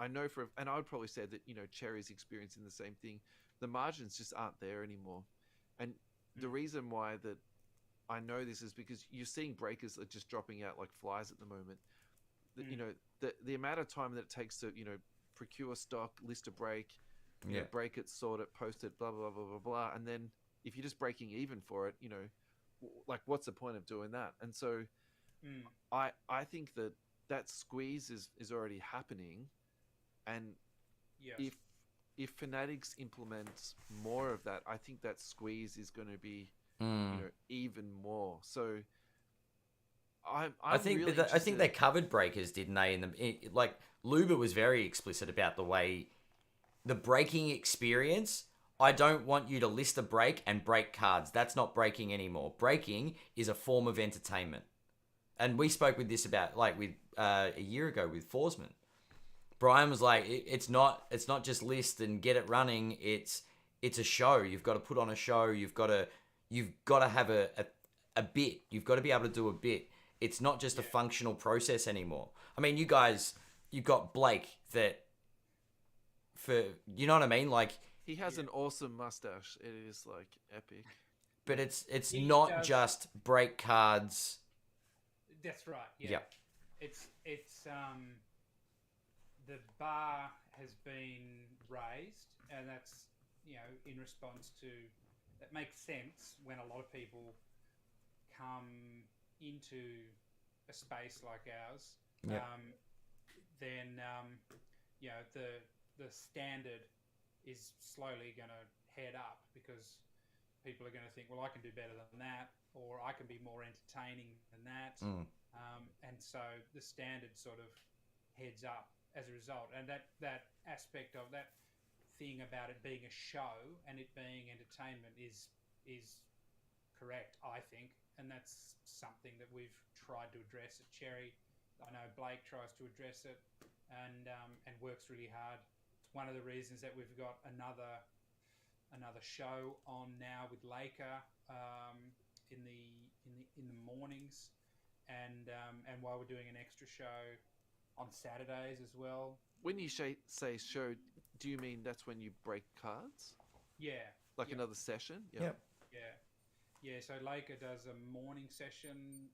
know and I would probably say that, Cherry's experiencing the same thing. The margins just aren't there anymore. And the reason why that I know this is because you're seeing breakers are just dropping out like flies at the moment. The amount of time that it takes to, procure stock, list a break, break it, sort it, post it, blah, blah, blah, blah, blah. And then if you're just breaking even for it, like what's the point of doing that? And so I think that squeeze is already happening. And yes. if Fanatics implements more of that, I think that squeeze is going to be, even more. So I think they covered breakers, didn't they? Like Luba was very explicit about the way the breaking experience. I don't want you to list a break and break cards. That's not breaking anymore. Breaking is a form of entertainment. And we spoke with this about a year ago with Forsman. Brian was like, it's not just list and get it running. It's a show. You've got to put on a show. You've got to have a bit. You've got to be able to do a bit. It's not just a functional process anymore. I mean, you got Blake you know what I mean? Like, he has an awesome mustache. It is like epic. But it's not just break cards. That's right. Yeah. Yep. It's the bar has been raised, and that's in response to that makes sense when a lot of people come into a space like ours. Yep. Then the standard is slowly going to head up because people are going to think, well, I can do better than that, or I can be more entertaining than that. And so the standard sort of heads up as a result. And that aspect of that thing about it being a show and it being entertainment is correct, I think. And that's something that we've tried to address at Cherry. I know Blake tries to address it and works really hard. It's one of the reasons that we've got another show on now with Laker in the mornings, and while we're doing an extra show on Saturdays as well. When you say show, do you mean that's when you break cards? Yeah. Like another session? Yeah. Yeah, so Laker does a morning session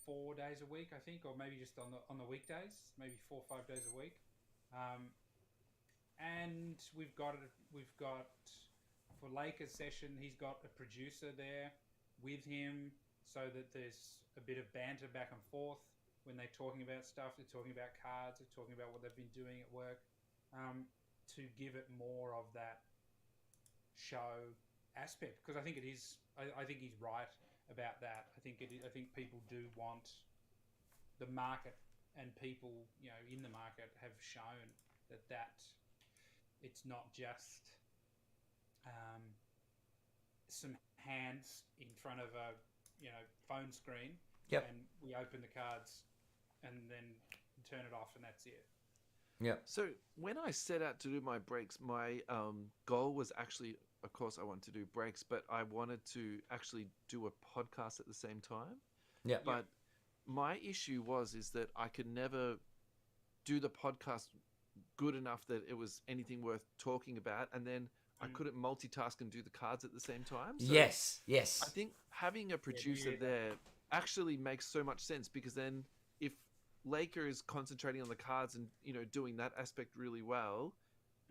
4 days a week, I think, or maybe just on the weekdays, maybe 4 or 5 days a week. And we've got for Laker's session, he's got a producer there with him so that there's a bit of banter back and forth. when they're talking about stuff. They're talking about cards. They're talking about what they've been doing at work. To give it more of that show aspect, because I think it is. I think he's right about that. I think people do want the market, and people, in the market have shown that it's not just some hands in front of a phone screen. Yep. And we open the cards and then turn it off, and that's it. Yeah. So when I set out to do my breaks, my goal was actually, of course, I wanted to do breaks, but I wanted to actually do a podcast at the same time. Yeah. But my issue is that I could never do the podcast good enough that it was anything worth talking about, and then I couldn't multitask and do the cards at the same time. So Yes. I think having a producer there actually makes so much sense, because then if Laker is concentrating on the cards and doing that aspect really well,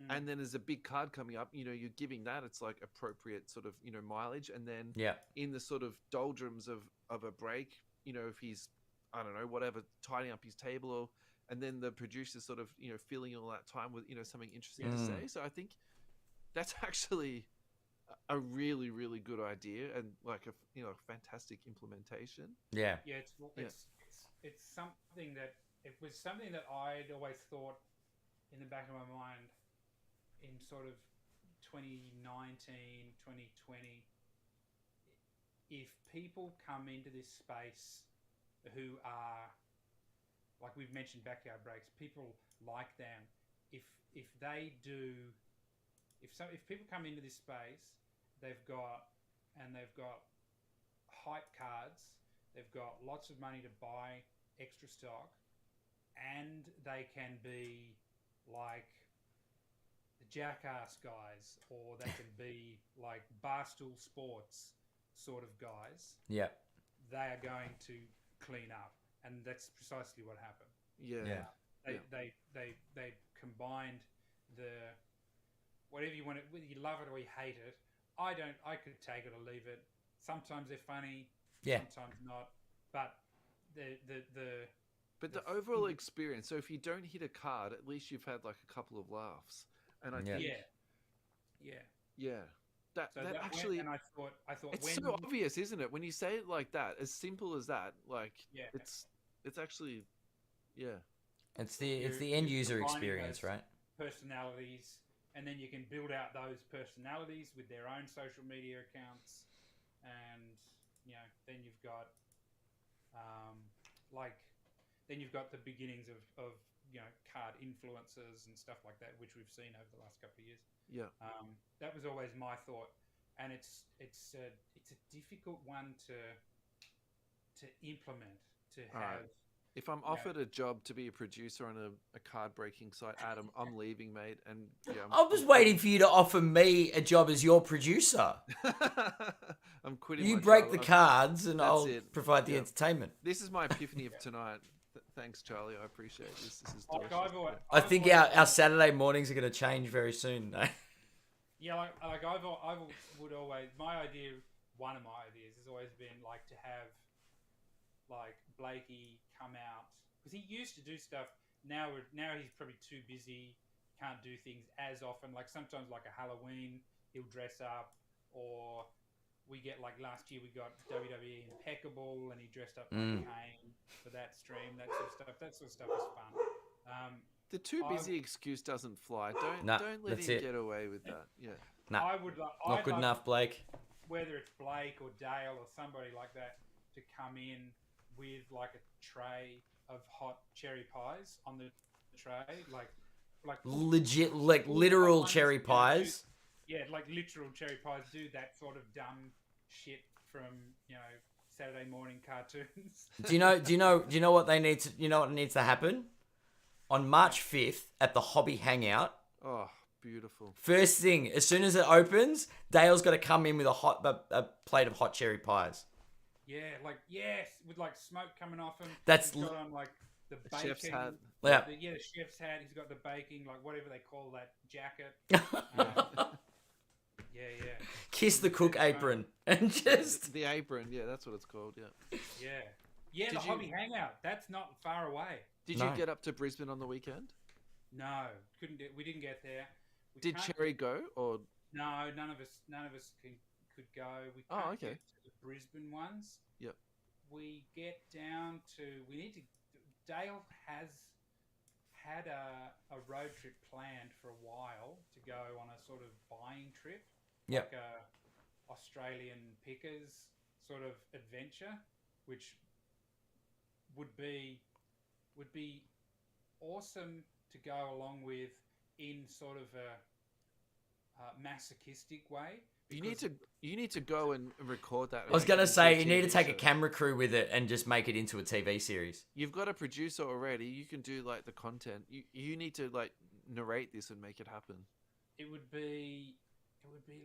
and then there's a big card coming up, you're giving that it's like appropriate sort of mileage, and then in the sort of doldrums of a break, if he's, I don't know, whatever, tidying up his table, and then the producer's sort of filling all that time with something interesting to say. So I think that's actually a really, really good idea, and like a fantastic implementation. Yeah. Yeah, it's something that it was something that I'd always thought in the back of my mind in sort of 2019, 2020. If people come into this space who are, like we've mentioned, backyard breaks, people like them. If people come into this space, they've got hype cards, they've got lots of money to buy extra stock, and they can be like the Jackass guys, or they can be like Barstool Sports sort of guys. Yeah. They are going to clean up, and that's precisely what happened. Yeah. They combined the whatever you want it, whether you love it or you hate it. I could take it or leave it. Sometimes they're funny, sometimes not. But the overall experience. So if you don't hit a card, at least you've had like a couple of laughs. And I think, that actually, and I thought it's so obvious, isn't it? When you say it like that, as simple as that, like it's actually, It's the end user experience, right? Personalities, and then you can build out those personalities with their own social media accounts, and then you've got then you've got the beginnings of card influencers and stuff like that, which we've seen over the last couple of years. Yeah. That was always my thought, and it's a difficult one to implement, to have. If I'm offered a job to be a producer on a card breaking site, Adam, I'm leaving, mate. And I was waiting for you to offer me a job as your producer. I'm quitting. You my break job. the cards, and I'll it. provide the entertainment. This is my epiphany of tonight. Thanks, Charlie. I appreciate this. This is delicious. I think our Saturday mornings are going to change very soon, though. Yeah, I would always, one of my ideas has always been like to have like Blakey come out, because he used to do stuff. Now he's probably too busy, can't do things as often. Like sometimes like a Halloween, he'll dress up, or we get like last year we got WWE Impeccable, and he dressed up like Kane for that stream. That sort of stuff. That sort of stuff is fun. The too busy excuse doesn't fly. Don't let him get away with that. Yeah. Nah, not good enough, Blake. Whether it's Blake or Dale or somebody like that to come in with like a tray of hot cherry pies on the tray, like legit, like literal cherry pies. Like literal cherry pies. Do that sort of dumb shit from Saturday morning cartoons. Do you know what they need to? You know what needs to happen on March 5th at the Hobby Hangout. Oh, beautiful! First thing, as soon as it opens, Dale's got to come in with a plate of hot cherry pies. Yeah, with like smoke coming off him. That's he's got on like the bacon. Chef's hat. Yeah. The chef's hat. He's got the baking, like whatever they call that jacket. Kiss the cook apron and just the apron. Yeah, that's what it's called. Yeah. Yeah. Yeah, Did the you- hobby hangout. That's not far away. Did No. you get up to Brisbane on the weekend? No, we didn't get there. We Did can't Cherry get- go or? No, none of us could go. We Oh, can't okay. get to the Brisbane ones. Yep. We get down to. We need to. Dale has had a road trip planned for a while to go on a sort of buying trip. Yep. Like a Australian pickers sort of adventure, which would be awesome to go along with in sort of a masochistic way. You need to go and record that. I was gonna say you need to take a camera crew with it and just make it into a TV series. You've got a producer already. You can do like the content. You need to like narrate this and make it happen. It would be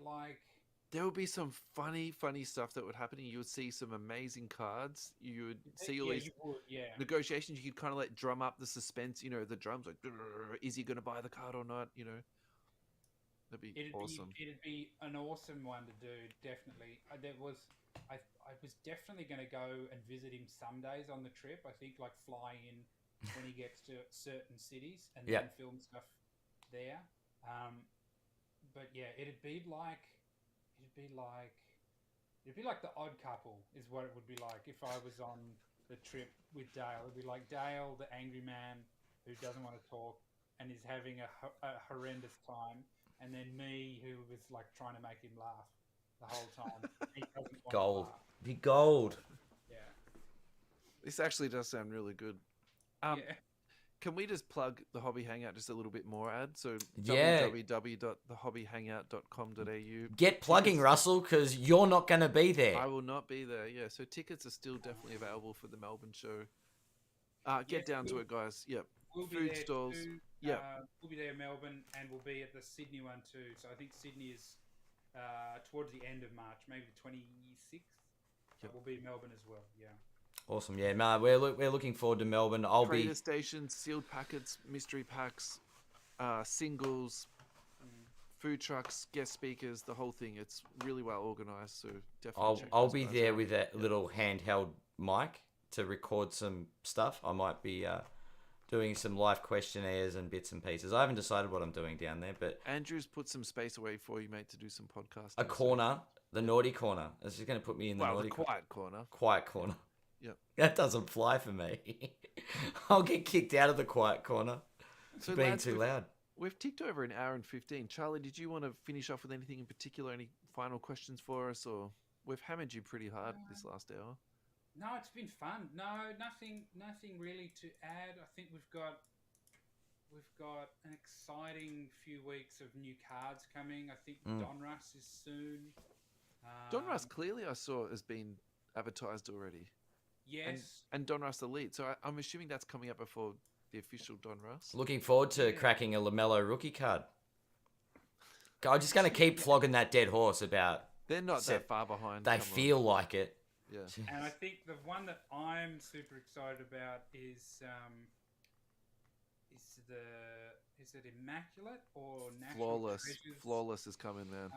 like There would be some funny stuff that would happen. You would see some amazing cards. You would see all these you would, negotiations. You could kind of like drum up the suspense. You know, the drums like, is he going to buy the card or not? You know, that'd be awesome. It'd be an awesome one to do. Definitely, I was definitely going to go and visit him some days on the trip. I think like fly in when he gets to certain cities and then film stuff there. But yeah, it'd be like the Odd Couple is what it would be like if I was on the trip with Dale. It'd be like Dale, the angry man who doesn't want to talk and is having a horrendous time, and then me who was like trying to make him laugh the whole time. He doesn't want Gold. to laugh. Be gold. Yeah. This actually does sound really good. Yeah. Can we just plug the Hobby Hangout just a little bit more, Ad? So Yeah. www.thehobbyhangout.com.au. Get plugging, Tickets- Russell, because you're not going to be there. I will not be there. Yeah, so tickets are still definitely available for the Melbourne show. Get Yes, down to it, guys. Yep. We'll be Food there stalls. too. Yep. We'll be there in Melbourne, and we'll be at the Sydney one too. So I think Sydney is towards the end of March, maybe the 26th. Yep. We'll be in Melbourne as well. Yeah. Awesome. Yeah, man, we're looking forward to Melbourne. I'll be. Trader stations, sealed packets, mystery packs, singles, food trucks, guest speakers, the whole thing. It's really well organized. So definitely. check I'll those be guys there out. with a little handheld mic to record some stuff. I might be doing some live questionnaires and bits and pieces. I haven't decided what I'm doing down there, but Andrew's put some space away for you, mate, to do some podcasting. a corner, the naughty corner. It's just going to put me in the Well, naughty the quiet corner. quiet corner. Yep. That doesn't fly for me. I'll get kicked out of the quiet corner So for being lads, too loud. We've ticked over an hour and 15. Charlie, did you want to finish off with anything in particular? Any final questions for us? Or we've hammered you pretty hard this last hour. No, it's been fun. No, nothing really to add. I think we've got an exciting few weeks of new cards coming. I think Donruss is soon. Donruss clearly I saw has been advertised already. Yes. And Donruss Elite. So I'm assuming that's coming up before the official Donruss. Looking forward to cracking a LaMelo rookie card. I'm just going to keep flogging that dead horse about They're not that far behind. they come on. feel like it. Yeah. And I think the one that I'm super excited about is it Immaculate or National Flawless. Treasures? Flawless is coming, man.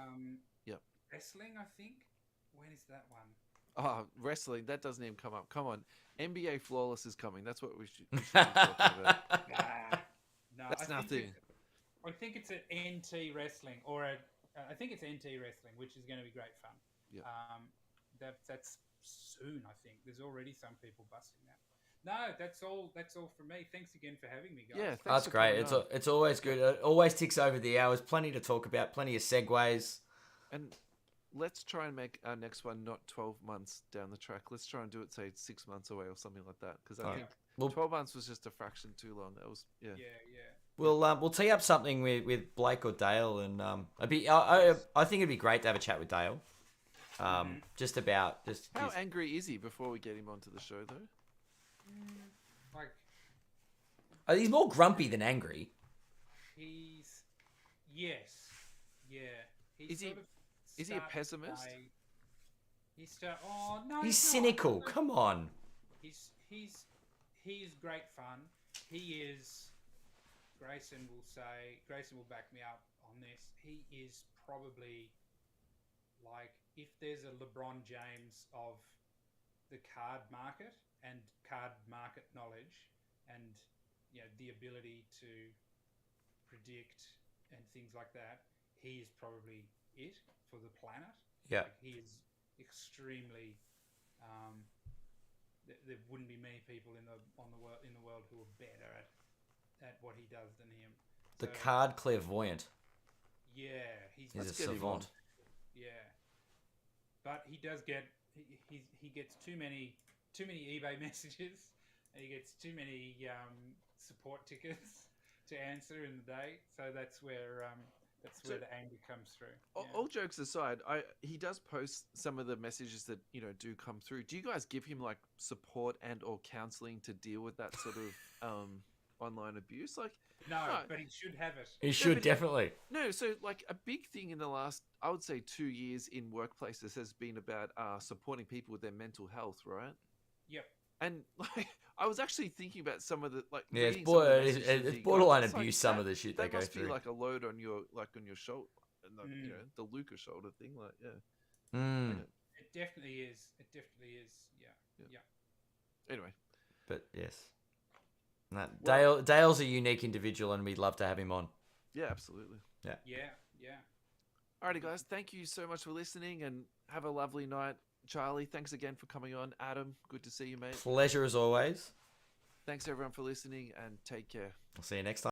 Yep. Wrestling, I think. When is that one? Oh, wrestling. That doesn't even come up. Come on. NBA Flawless is coming. That's what we should be talking about. No, That's nothing. I think it's an NT Wrestling, or I think it's NT Wrestling, which is going to be great fun. Yeah. That's soon. I think there's already some people busting that. No, that's all from me. Thanks again for having me, guys. Yeah, thanks That's for great. coming on. It's always good. It always ticks over the hours. Plenty to talk about. Plenty of segues. And let's try and make our next one not 12 months down the track. Let's try and do it, say, 6 months away or something like that. Because I think Well- 12 months was just a fraction too long. That was, yeah. Yeah. We'll tee up something with Blake or Dale, and I think it'd be great to have a chat with Dale. Just about How his- angry is he before we get him onto the show, though? Like he's more grumpy than angry. he's yes, yeah. Is he- sort of is he a started pessimist? by- Oh no, He's not. cynical. Come on. He's great fun. He is. Grayson will back me up on this. He is probably like if there's a LeBron James of the card market and card market knowledge, and the ability to predict and things like that. He is probably it for the planet. Yeah. Like, he is extremely. There wouldn't be many people in the world who are better at what he does than him. The card clairvoyant. Yeah, he's a savant. Yeah, but he does get he gets too many eBay messages, and he gets too many support tickets to answer in the day. So that's where the anger comes through. All jokes aside, he does post some of the messages that do come through. Do you guys give him like support and or counseling to deal with that sort of online abuse? Like, no, but he should have it. He should definitely. No, so like a big thing in the last, I would say, 2 years in workplaces has been about supporting people with their mental health, right? Yep. And like, I was actually thinking about some of the it's it's borderline abuse. Some of the shit they go must through. Be like a load on your shoulder, the Luca shoulder thing, like It definitely is. Yeah. Anyway, but yes, Dale's a unique individual, and we'd love to have him on. Yeah, absolutely. Yeah. Alrighty, guys, thank you so much for listening, and have a lovely night. Charlie, thanks again for coming on. Adam, good to see you, mate. Pleasure as always. Thanks everyone for listening, and take care. I'll see you next time.